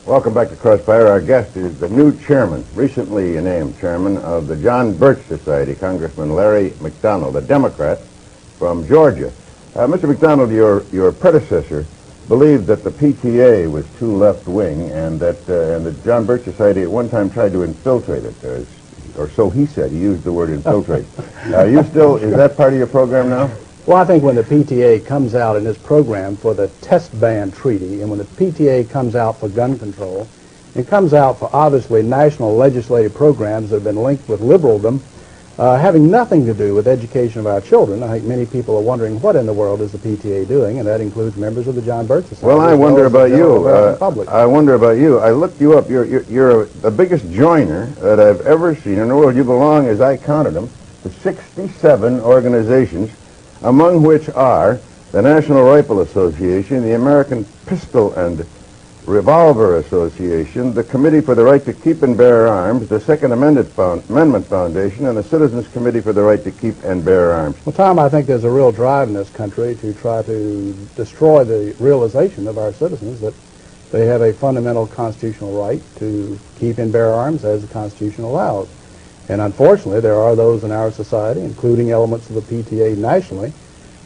Welcome back to Crossfire. Our guest is the new chairman, recently named chairman of the John Birch Society, Congressman Larry McDonnell, a Democrat from Georgia. Mr. McDonnell, your predecessor believed that the PTA was too left-wing and that the John Birch Society at one time tried to infiltrate it, or so he said. He used the word infiltrate. Is that part of your program now? Well, I think when the PTA comes out in its program for the test ban treaty, and when the PTA comes out for gun control, it comes out for obviously national legislative programs that have been linked with liberaldom, having nothing to do with education of our children. I think many people are wondering what in the world is the PTA doing, and that includes members of the John Birch Society. Well, I wonder about you. I wonder about you. I looked you up. You're the biggest joiner that I've ever seen in the world. You belong, as I counted them, to 67 organizations, among which are the National Rifle Association, the American Pistol and Revolver Association, the Committee for the Right to Keep and Bear Arms, the Second Amendment Foundation, and the Citizens Committee for the Right to Keep and Bear Arms. Well, Tom, I think there's a real drive in this country to try to destroy the realization of our citizens that they have a fundamental constitutional right to keep and bear arms as the Constitution allows. And unfortunately, there are those in our society, including elements of the PTA nationally,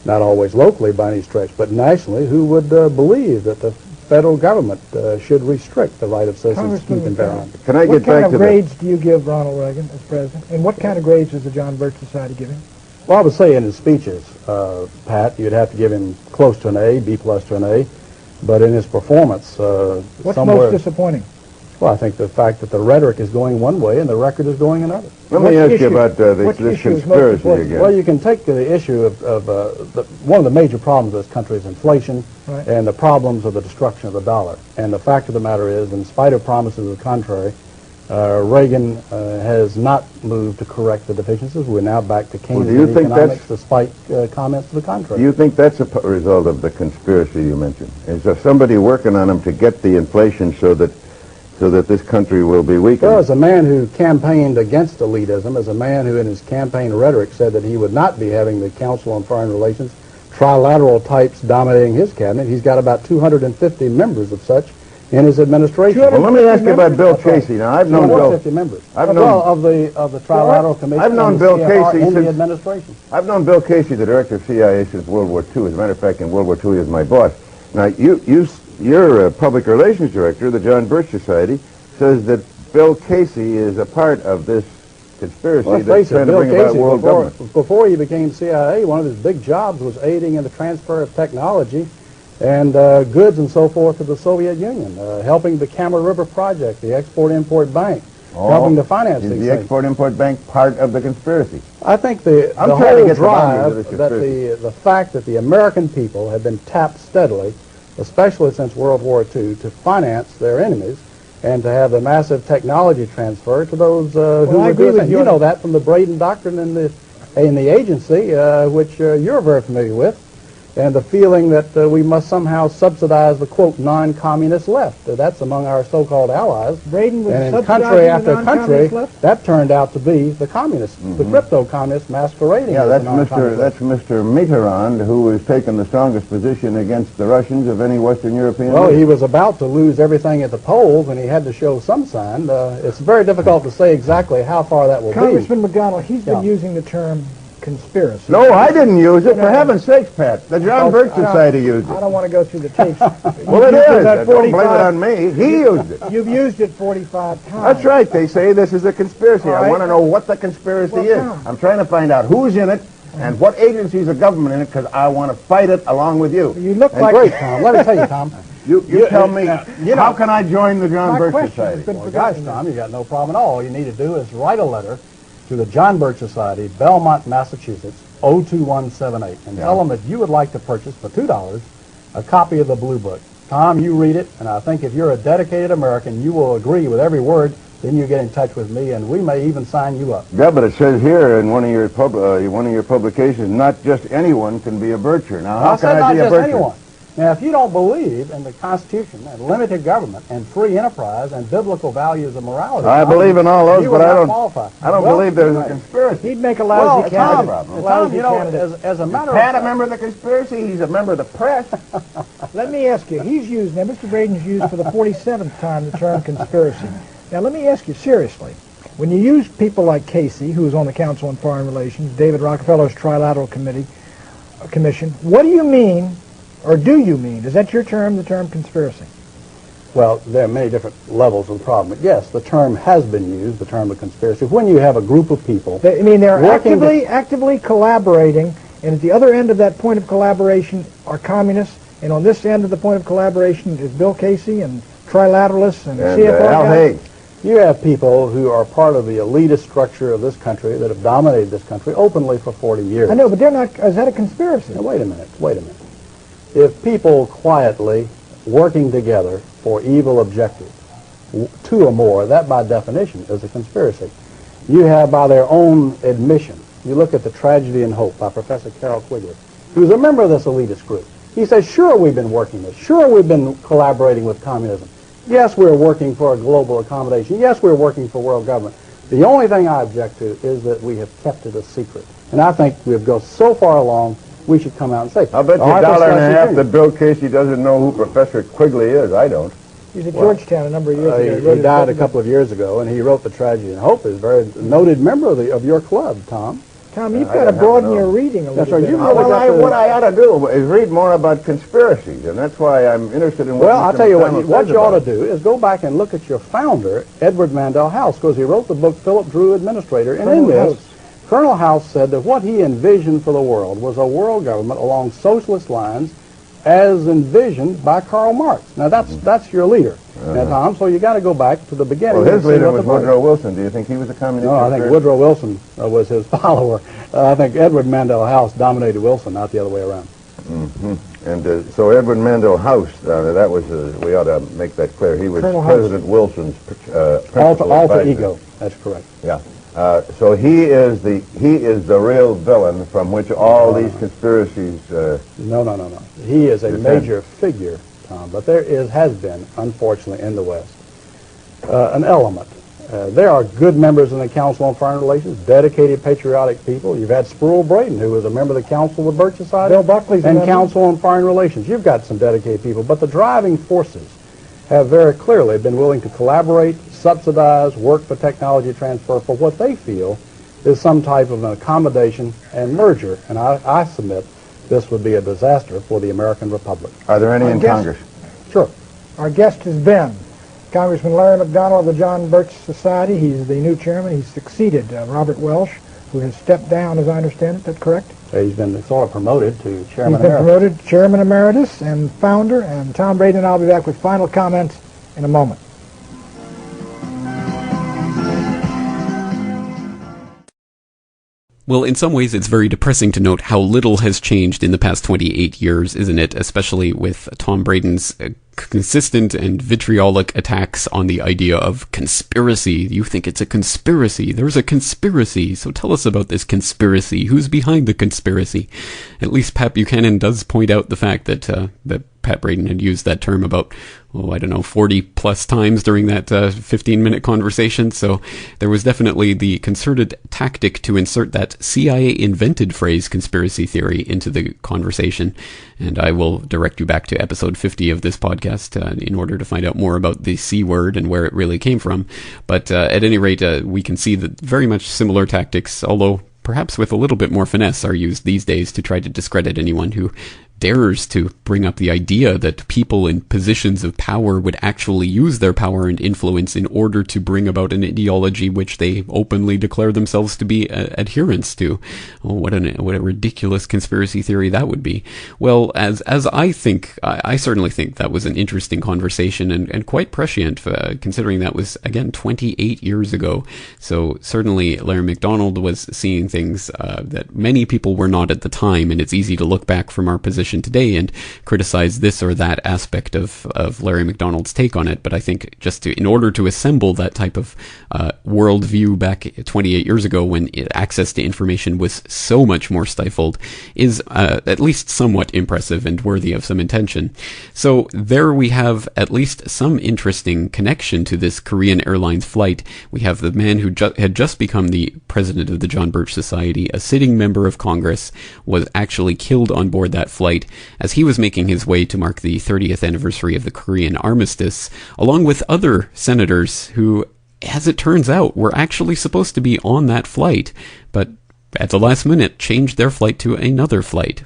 not always locally by any stretch, but nationally, who would believe that the federal government should restrict the right of citizens to keep and bear arms. Can I get back to What kind of grades do you give Ronald Reagan as president? And what kind of grades does the John Birch Society give him? Well, I would say in his speeches, Pat, you'd have to give him close to an A, B plus to an A. But in his performance, what's most disappointing? Well, I think the fact that the rhetoric is going one way and the record is going another. Let me ask you about this conspiracy again. Well, you can take the issue of one of the major problems of this country is inflation and the problems of the destruction of the dollar. And the fact of the matter is, in spite of promises to the contrary, Reagan has not moved to correct the deficiencies. We're now back to Keynesian economics despite comments to the contrary. Do you think that's a result of the conspiracy you mentioned? Is there somebody working on them to get the inflation so that this country will be weakened? Well, as a man who campaigned against elitism, as a man who in his campaign rhetoric said that he would not be having the Council on Foreign Relations trilateral types dominating his cabinet, he's got about 250 members of such in his administration. Well, let me ask you about Bill Casey. Now, I've known Bill. 250 members. Of the trilateral commission. I've known Bill Casey in the administration. I've known Bill Casey, the director of CIA, since World War II. As a matter of fact, in World War II, he was my boss. Now, your public relations director, the John Birch Society, says that Bill Casey is a part of this conspiracy that's trying to bring about world government. Before he became CIA, one of his big jobs was aiding in the transfer of technology and goods and so forth to the Soviet Union, helping the Kama River Project, the Export-Import Bank, helping to finance these Is things. the Export-Import Bank part of the conspiracy? I think the I'm whole trying to get drive, the boundaries of this that conspiracy. the fact that the American people have been tapped steadily, especially since World War II, to finance their enemies and to have the massive technology transfer to those who I were agree doing with it. you. You know that from the Braden Doctrine in the agency, which you're very familiar with, and the feeling that we must somehow subsidize the, quote, non-communist left. That's among our so-called allies. Braden was And in subsidizing country the after country, non-communist left? that turned out to be the communists, the crypto-communists masquerading Yeah, as that's the non-communist left. Mr. Mitterrand, who has taken the strongest position against the Russians of any Western European. Well, leader. he was about to lose everything at the polls, and he had to show some sign. It's very difficult to say exactly how far that will Congressman McDonnell, he's been Yeah. using the term conspiracy. No, I didn't use it. No, For no. heaven's sakes, Pat. The John Birch Society used I it. don't want to go through the tapes. Well, it You've used is. that Don't blame it 45 on me. He used it. You've used it 45 times. That's right. They say this is a conspiracy. All I right. want to know what the conspiracy Well, is. Tom. I'm trying to find out who's in it and what agencies of government in it, because I want to fight it along with you. You look And like... Great, Tom. Let me tell you, Tom. You tell me, you know, how can I join the John My Birch question Society? has been Well, gosh, forgotten. Tom, you got no problem at all. All you need to do is write a letter to the John Birch Society, Belmont, Massachusetts, 02178, and tell them that you would like to purchase for $2 a copy of the Blue Book. Tom, you read it, and I think if you're a dedicated American, you will agree with every word. Then you get in touch with me, and we may even sign you up. Yeah, but it says here in one of your publications, not just anyone can be a Bircher. Now, how I said can I not be a just Bircher? anyone. Now, if you don't believe in the Constitution and limited government and free enterprise and biblical values of morality, I believe in all those, you but would I not don't. qualify. I don't Well, believe there's a right. conspiracy. He'd make a Well, lousy Tom, candidate. Tom, you know, as a matter Is Pat of a member of the conspiracy? He's a member of the press. Let me ask you, he's used, now Mr. Braden's used for the 47th time the term conspiracy. Now let me ask you seriously, when you use people like Casey, who's on the Council on Foreign Relations, David Rockefeller's Trilateral Commission, what do you mean, or do you mean, is that your term, the term conspiracy? Well, there are many different levels of the problem. But yes, the term has been used, the term of conspiracy. When you have a group of people... I mean, they're working actively collaborating, and at the other end of that point of collaboration are communists, and on this end of the point of collaboration is Bill Casey and trilateralists and CFR Al guys. Haig. You have people who are part of the elitist structure of this country that have dominated this country openly for 40 years. I know, but they're not, is that a conspiracy? Now, wait a minute. If people quietly working together for evil objectives, two or more, that by definition is a conspiracy. You have, by their own admission, you look at The Tragedy and Hope by Professor Carroll Quigley, who's a member of this elitist group. He says, sure, we've been working this. Sure, we've been collaborating with communism. Yes, we're working for a global accommodation. Yes, we're working for world government. The only thing I object to is that we have kept it a secret. And I think we've gone so far along, we should come out and say, I'll bet you "All right, let's start $1.50 security." that Bill Casey doesn't know who Professor Quigley is. I don't. He's at Georgetown a number of years ago. He died a couple of years ago, and he wrote The Tragedy and Hope. He's a very noted member of your club, Tom. Tom, you've got to broaden your reading a little That's right. bit. You've really got to... What I ought to do is read more about conspiracies, and that's why I'm interested in what Well, I'll Mr. tell you McConnell what says you ought to about it. do is go back and look at your founder, Edward Mandell House, because he wrote the book Philip Drew Administrator, and in this, Colonel House said that what he envisioned for the world was a world government along socialist lines as envisioned by Karl Marx. Now, that's your leader, now, Tom, so you got to go back to the beginning. Well, his and see leader what was the book- Woodrow Wilson. Do you think he was a communist? No, I think Woodrow Wilson was his follower. I think Edward Mandell House dominated Wilson, not the other way around. Mm-hmm. And so Edward Mandell House, that was, we ought to make that clear. He was Colonel President Wilson's principal Alter advisor. ego, that's correct. Yeah. So he is the real villain from which all these conspiracies. No. He is a Defend. major figure, Tom, but there has been, unfortunately, in the West, an element. There are good members in the Council on Foreign Relations, dedicated, patriotic people. You've had Sproul Braden, who was a member of the Council of the Birch Society. Bill Buckley's a and member. Council on Foreign Relations. You've got some dedicated people, but the driving forces have very clearly been willing to collaborate, subsidize, work for technology transfer for what they feel is some type of an accommodation and merger. And I submit this would be a disaster for the American Republic. Are there any in Congress? Sure. Our guest has been Congressman Larry McDonnell of the John Birch Society. He's the new chairman. He's succeeded Robert Welsh, who has stepped down, as I understand it. That's correct? He's been sort of promoted to chairman He's been emeritus. promoted chairman emeritus and founder, and Tom Braden and I will be back with final comments in a moment. Well, in some ways, it's very depressing to note how little has changed in the past 28 years, isn't it? Especially with Tom Braden's consistent and vitriolic attacks on the idea of conspiracy. You think it's a conspiracy. There's a conspiracy. So tell us about this conspiracy. Who's behind the conspiracy? At least Pat Buchanan does point out the fact that that Pat Braden had used that term about, 40 plus times during that 15-minute conversation. So there was definitely the concerted tactic to insert that CIA-invented phrase conspiracy theory into the conversation. And I will direct you back to episode 50 of this podcast in order to find out more about the C word and where it really came from. But at any rate, we can see that very much similar tactics, although perhaps with a little bit more finesse, are used these days to try to discredit anyone who dares to bring up the idea that people in positions of power would actually use their power and influence in order to bring about an ideology which they openly declare themselves to be adherents to. Oh, what a ridiculous conspiracy theory that would be. Well, as I think, I certainly think that was an interesting conversation and quite prescient, considering that was, again, 28 years ago. So certainly Larry McDonald was seeing things that many people were not at the time, and it's easy to look back from our position today and criticize this or that aspect of Larry McDonald's take on it. But I think in order to assemble that type of worldview back 28 years ago, when access to information was so much more stifled, is at least somewhat impressive and worthy of some attention. So there we have at least some interesting connection to this Korean Airlines flight. We have the man who had just become the president of the John Birch Society, a sitting member of Congress, was actually killed on board that flight as he was making his way to mark the 30th anniversary of the Korean armistice, along with other senators who, as it turns out, were actually supposed to be on that flight, but at the last minute changed their flight to another flight.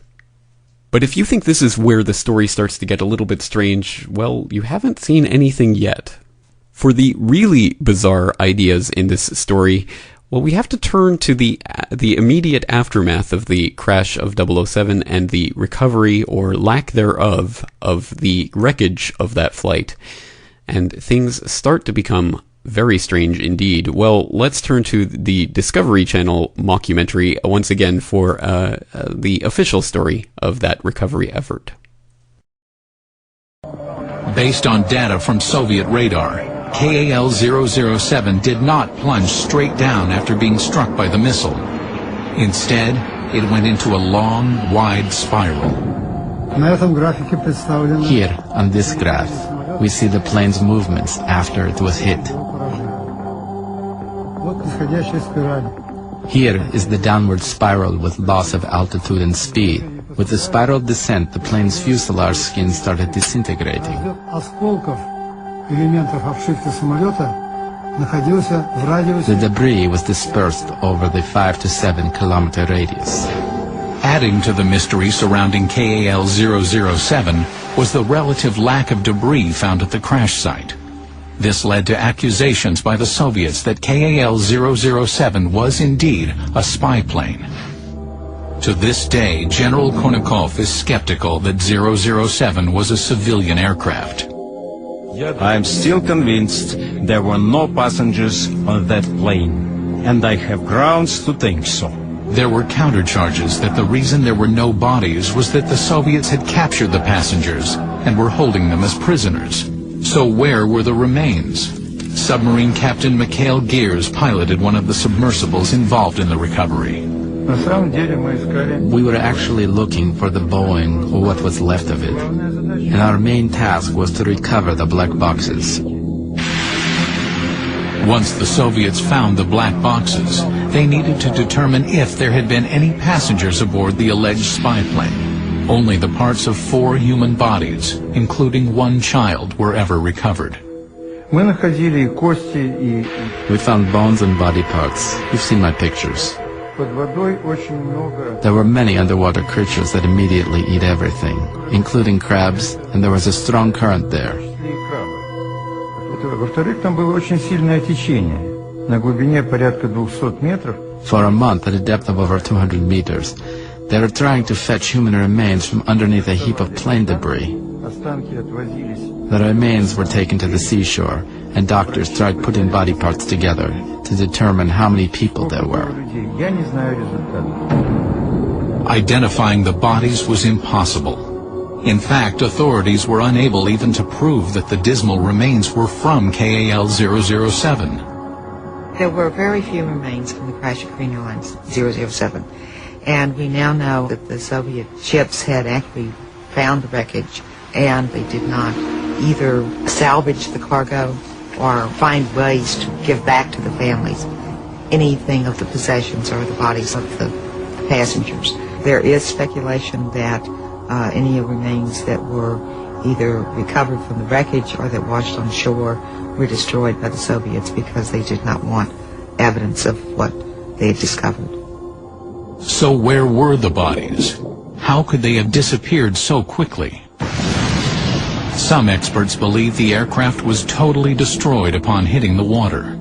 But if you think this is where the story starts to get a little bit strange, well, you haven't seen anything yet. For the really bizarre ideas in this story, well, we have to turn to the immediate aftermath of the crash of 007 and the recovery, or lack thereof, of the wreckage of that flight. And things start to become very strange indeed. Well, let's turn to the Discovery Channel mockumentary once again for the official story of that recovery effort. Based on data from Soviet radar, KAL-007 did not plunge straight down after being struck by the missile. Instead, it went into a long, wide spiral. Here, on this graph, we see the plane's movements after it was hit. Here is the downward spiral with loss of altitude and speed. With the spiral descent, the plane's fuselage skin started disintegrating. The debris was dispersed over the 5 to 7 kilometer radius. Adding to the mystery surrounding KAL-007 was the relative lack of debris found at the crash site. This led to accusations by the Soviets that KAL-007 was indeed a spy plane. To this day, General Konakov is skeptical that 007 was a civilian aircraft. I am still convinced there were no passengers on that plane, and I have grounds to think so. There were countercharges that the reason there were no bodies was that the Soviets had captured the passengers and were holding them as prisoners. So where were the remains? Submarine Captain Mikhail Gears piloted one of the submersibles involved in the recovery. We were actually looking for the Boeing, or what was left of it, and our main task was to recover the black boxes. Once the Soviets found the black boxes, they needed to determine if there had been any passengers aboard the alleged spy plane. Only the parts of 4 human bodies, including 1 child, were ever recovered. We found bones and body parts. You've seen my pictures. There were many underwater creatures that immediately eat everything, including crabs, and there was a strong current there. For a month, at a depth of over 200 meters, they were trying to fetch human remains from underneath a heap of plane debris. The remains were taken to the seashore, and doctors tried putting body parts together to determine how many people there were. Identifying the bodies was impossible. In fact, authorities were unable even to prove that the dismal remains were from KAL-007. There were very few remains from the crash of Korean Airlines 007, and we now know that the Soviet ships had actually found the wreckage, and they did not either salvage the cargo or find ways to give back to the families anything of the possessions or the bodies of the passengers. There is speculation that any remains that were either recovered from the wreckage or that washed on shore were destroyed by the Soviets because they did not want evidence of what they had discovered. So where were the bodies? How could they have disappeared so quickly? Some experts believe the aircraft was totally destroyed upon hitting the water.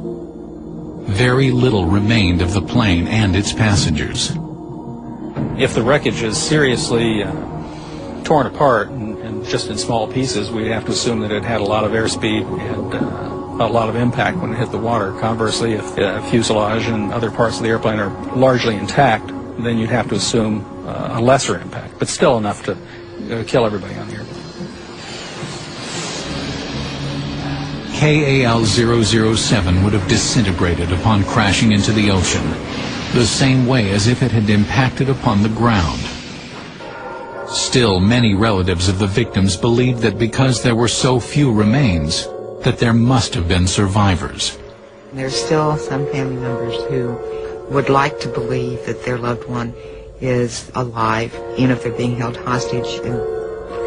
Very little remained of the plane and its passengers. If the wreckage is seriously torn apart and just in small pieces, we'd have to assume that it had a lot of airspeed and a lot of impact when it hit the water. Conversely, if the fuselage and other parts of the airplane are largely intact, then you'd have to assume a lesser impact, but still enough to kill everybody on the airplane. KAL-007 would have disintegrated upon crashing into the ocean, the same way as if it had impacted upon the ground. Still, many relatives of the victims believed that because there were so few remains, that there must have been survivors. There's still some family members who would like to believe that their loved one is alive, even if they're being held hostage in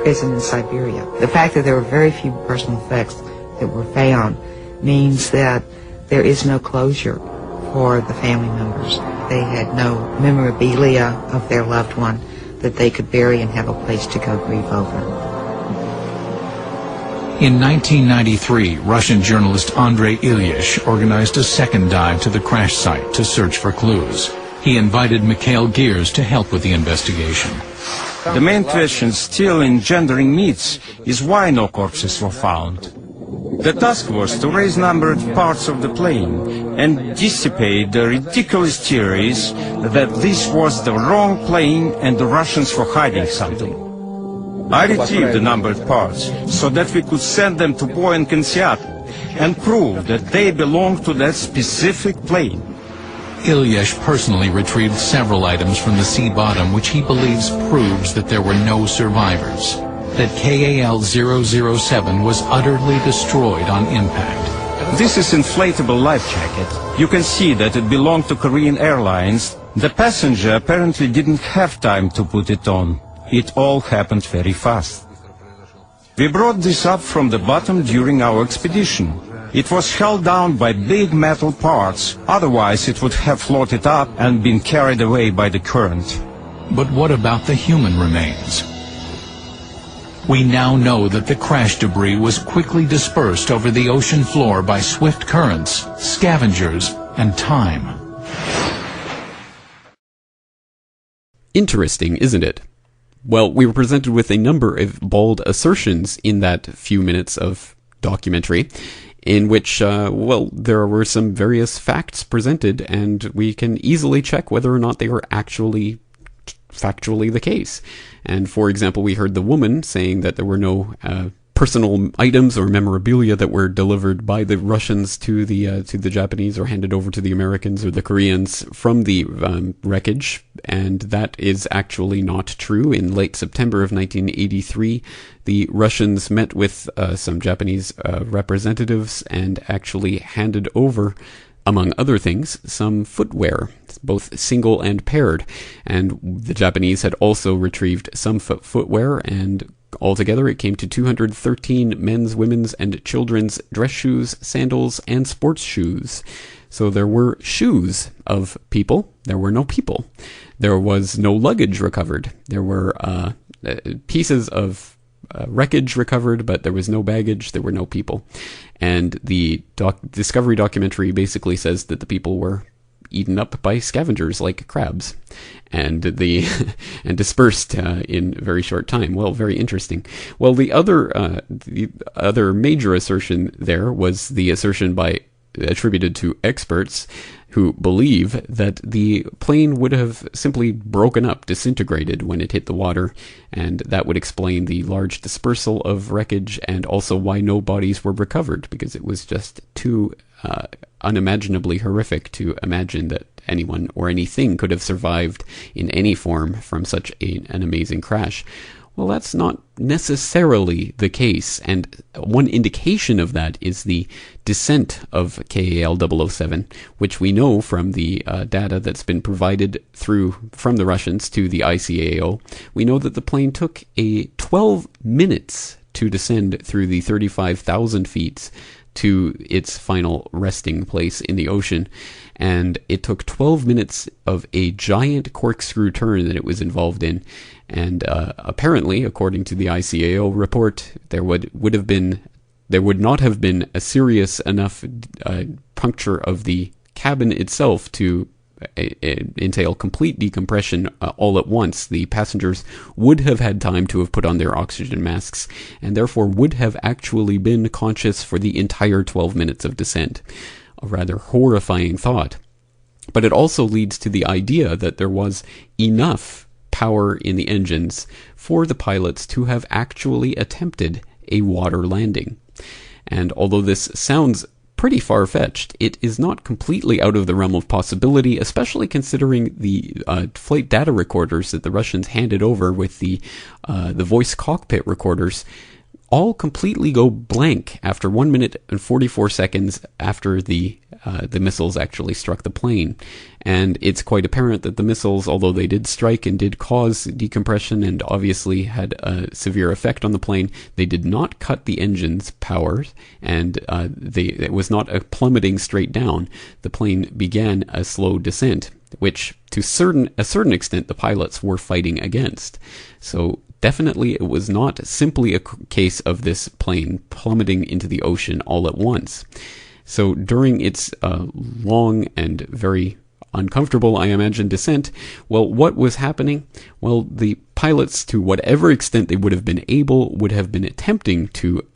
prison in Siberia. The fact that there were very few personal effects that were found means that there is no closure for the family members. They had no memorabilia of their loved one that they could bury and have a place to go grieve over. In 1993, Russian journalist Andrei Ilyich organized a second dive to the crash site to search for clues. He invited Mikhail Gears to help with the investigation. The main question still engendering myths is why no corpses were found. The task was to raise numbered parts of the plane and dissipate the ridiculous theories that this was the wrong plane and the Russians were hiding something. I retrieved the numbered parts so that we could send them to Boeing in Seattle and prove that they belong to that specific plane. Ilyich personally retrieved several items from the sea bottom which he believes proves that there were no survivors, that KAL-007 was utterly destroyed on impact. This is inflatable life jacket. You can see that it belonged to Korean Airlines. The passenger apparently didn't have time to put it on. It all happened very fast. We brought this up from the bottom during our expedition. It was held down by big metal parts, otherwise it would have floated up and been carried away by the current. But what about the human remains? We now know that the crash debris was quickly dispersed over the ocean floor by swift currents, scavengers, and time. Interesting, isn't it? Well, we were presented with a number of bold assertions in that few minutes of documentary, in which, there were some various facts presented, and we can easily check whether or not they were actually factually the case. And for example, we heard the woman saying that there were no personal items or memorabilia that were delivered by the Russians to the Japanese or handed over to the Americans or the Koreans from the wreckage, and that is actually not true. In late September of 1983, the Russians met with some Japanese representatives and actually handed over, among other things, some footwear, both single and paired. And the Japanese had also retrieved some footwear, and altogether it came to 213 men's, women's, and children's dress shoes, sandals, and sports shoes. So there were shoes of people. There were no people. There was no luggage recovered. There were pieces of wreckage recovered, but there was no baggage. There were no people. And the Discovery documentary basically says that the people were eaten up by scavengers like crabs, and and dispersed in a very short time. Well, very interesting. Well, the other major assertion there was the assertion attributed to experts who believe that the plane would have simply broken up, disintegrated when it hit the water, and that would explain the large dispersal of wreckage, and also why no bodies were recovered, because it was just too unimaginably horrific to imagine that anyone or anything could have survived in any form from such an amazing crash. Well, that's not necessarily the case, and one indication of that is the descent of KAL-007, which we know from the data that's been provided from the Russians to the ICAO. We know that the plane took 12 minutes to descend through the 35,000 feet to its final resting place in the ocean, and it took 12 minutes of a giant corkscrew turn that it was involved in. And apparently, according to the ICAO report, there would not have been a serious enough puncture of the cabin itself to entail complete decompression all at once. The passengers would have had time to have put on their oxygen masks, and therefore would have actually been conscious for the entire 12 minutes of descent. A rather horrifying thought. But it also leads to the idea that there was enough power in the engines for the pilots to have actually attempted a water landing. And although this sounds pretty far-fetched, it is not completely out of the realm of possibility, especially considering the flight data recorders that the Russians handed over with the voice cockpit recorders all completely go blank after 1 minute and 44 seconds after the missiles actually struck the plane. And it's quite apparent that the missiles, although they did strike and did cause decompression and obviously had a severe effect on the plane, they did not cut the engine's power, and it was not a plummeting straight down. The plane began a slow descent, which to a certain extent the pilots were fighting against. So definitely it was not simply a case of this plane plummeting into the ocean all at once. So during its long and very uncomfortable, I imagine, descent, well, what was happening? Well, the pilots, to whatever extent they would have been able, would have been attempting to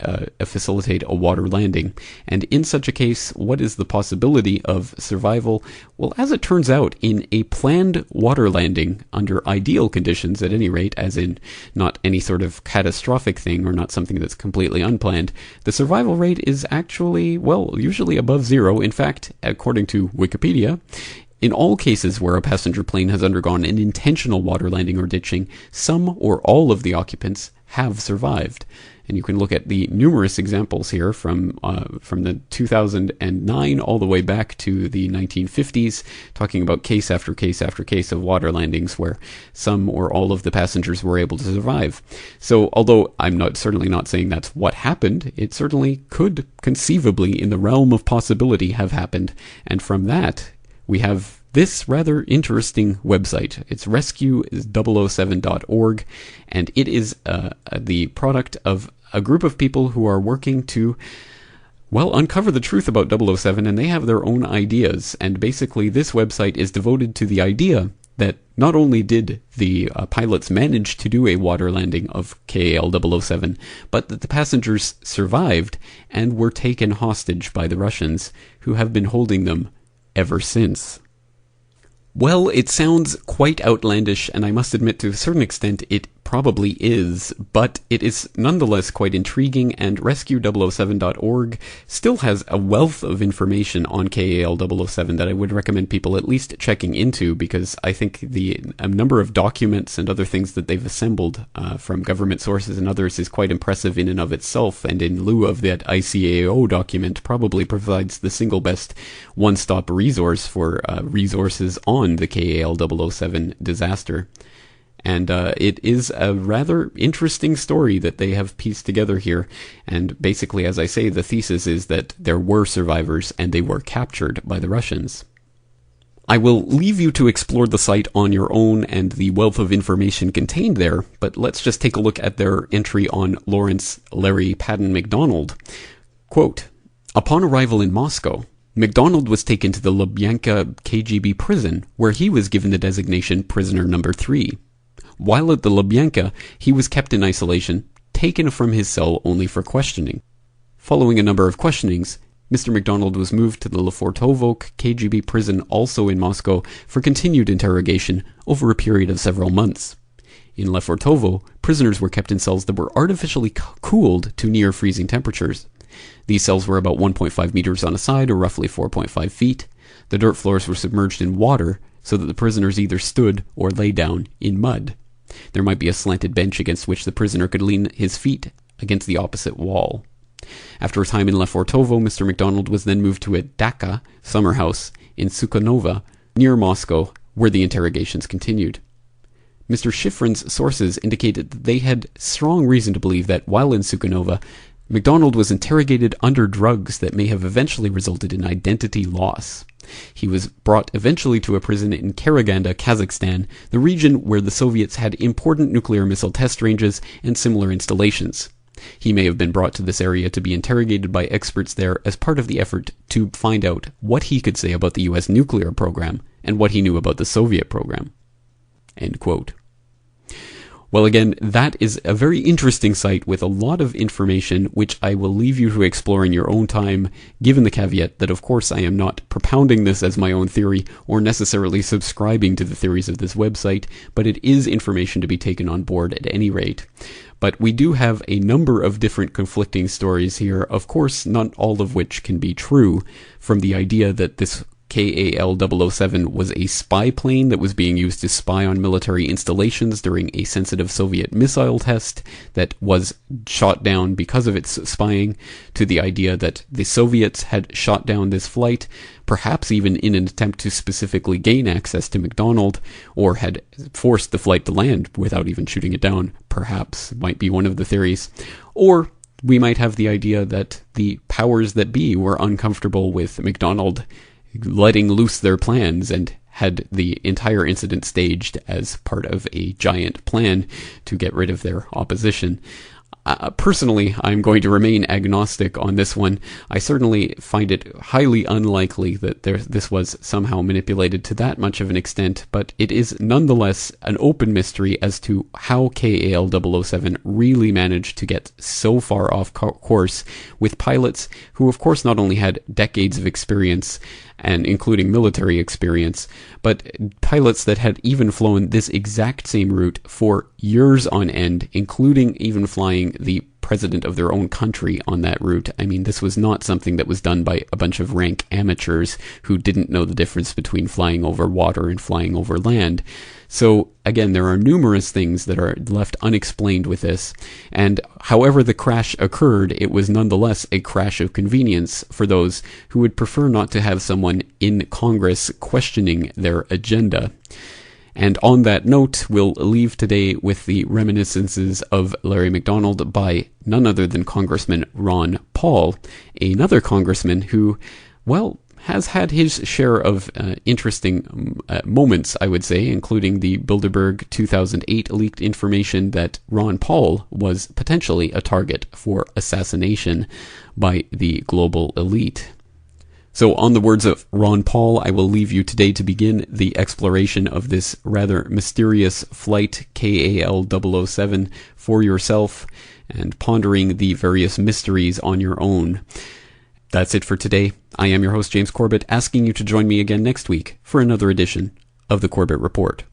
facilitate a water landing. And in such a case, what is the possibility of survival? Well, as it turns out, in a planned water landing, under ideal conditions at any rate, as in not any sort of catastrophic thing or not something that's completely unplanned, the survival rate is actually, well, usually above zero. In fact, according to Wikipedia, in all cases where a passenger plane has undergone an intentional water landing or ditching, some or all of the occupants have survived. And you can look at the numerous examples here from the 2009 all the way back to the 1950s, talking about case after case after case of water landings where some or all of the passengers were able to survive. So although I'm certainly not saying that's what happened, it certainly could conceivably, in the realm of possibility, have happened. And from that, we have this rather interesting website. It's rescue007.org, and it is the product of a group of people who are working to, well, uncover the truth about 007, and they have their own ideas. And basically, this website is devoted to the idea that not only did the pilots manage to do a water landing of KAL-007, but that the passengers survived and were taken hostage by the Russians, who have been holding them ever since. Well, it sounds quite outlandish, and I must admit to a certain extent it probably is, but it is nonetheless quite intriguing, and rescue007.org still has a wealth of information on KAL-007 that I would recommend people at least checking into, because I think a number of documents and other things that they've assembled from government sources and others is quite impressive in and of itself, and in lieu of that ICAO document, probably provides the single best one-stop resource for resources on the KAL-007 disaster. And it is a rather interesting story that they have pieced together here. And basically, as I say, the thesis is that there were survivors and they were captured by the Russians. I will leave you to explore the site on your own and the wealth of information contained there, but let's just take a look at their entry on Lawrence Larry Patton MacDonald. Quote, Upon arrival in Moscow, MacDonald was taken to the Lubyanka KGB prison, where he was given the designation Prisoner Number 3. While at the Lubyanka, he was kept in isolation, taken from his cell only for questioning. Following a number of questionings, Mr. MacDonald was moved to the Lefortovo KGB prison, also in Moscow, for continued interrogation over a period of several months. In Lefortovo, prisoners were kept in cells that were artificially cooled to near freezing temperatures. These cells were about 1.5 meters on a side, or roughly 4.5 feet. The dirt floors were submerged in water, so that the prisoners either stood or lay down in mud. There might be a slanted bench against which the prisoner could lean his feet against the opposite wall. After a time in Lefortovo, Mr. MacDonald was then moved to a dacha summer house in Sukhanova, near Moscow, where the interrogations continued. Mr. Shifrin's sources indicated that they had strong reason to believe that, while in Sukhanova, MacDonald was interrogated under drugs that may have eventually resulted in identity loss. He was brought eventually to a prison in Karaganda, Kazakhstan, the region where the Soviets had important nuclear missile test ranges and similar installations. He may have been brought to this area to be interrogated by experts there as part of the effort to find out what he could say about the U.S. nuclear program and what he knew about the Soviet program." End quote. Well, again, that is a very interesting site with a lot of information, which I will leave you to explore in your own time, given the caveat that, of course, I am not propounding this as my own theory or necessarily subscribing to the theories of this website, but it is information to be taken on board at any rate. But we do have a number of different conflicting stories here, of course, not all of which can be true, from the idea that this KAL-007 was a spy plane that was being used to spy on military installations during a sensitive Soviet missile test that was shot down because of its spying, to the idea that the Soviets had shot down this flight, perhaps even in an attempt to specifically gain access to MacDonald, or had forced the flight to land without even shooting it down, perhaps, might be one of the theories. Or we might have the idea that the powers that be were uncomfortable with MacDonald letting loose their plans and had the entire incident staged as part of a giant plan to get rid of their opposition. Personally, I'm going to remain agnostic on this one. I certainly find it highly unlikely that this was somehow manipulated to that much of an extent, but it is nonetheless an open mystery as to how KAL-007 really managed to get so far off course with pilots who, of course, not only had decades of experience, and including military experience, but pilots that had even flown this exact same route for years on end, including even flying the president of their own country on that route. I mean, this was not something that was done by a bunch of rank amateurs who didn't know the difference between flying over water and flying over land. So, again, there are numerous things that are left unexplained with this, and however the crash occurred, it was nonetheless a crash of convenience for those who would prefer not to have someone in Congress questioning their agenda. And on that note, we'll leave today with the reminiscences of Larry MacDonald by none other than Congressman Ron Paul, another congressman who, well, has had his share of interesting moments, I would say, including the Bilderberg 2008 leaked information that Ron Paul was potentially a target for assassination by the global elite. So on the words of Ron Paul, I will leave you today to begin the exploration of this rather mysterious flight KAL-007 for yourself and pondering the various mysteries on your own. That's it for today. I am your host, James Corbett, asking you to join me again next week for another edition of the Corbett Report.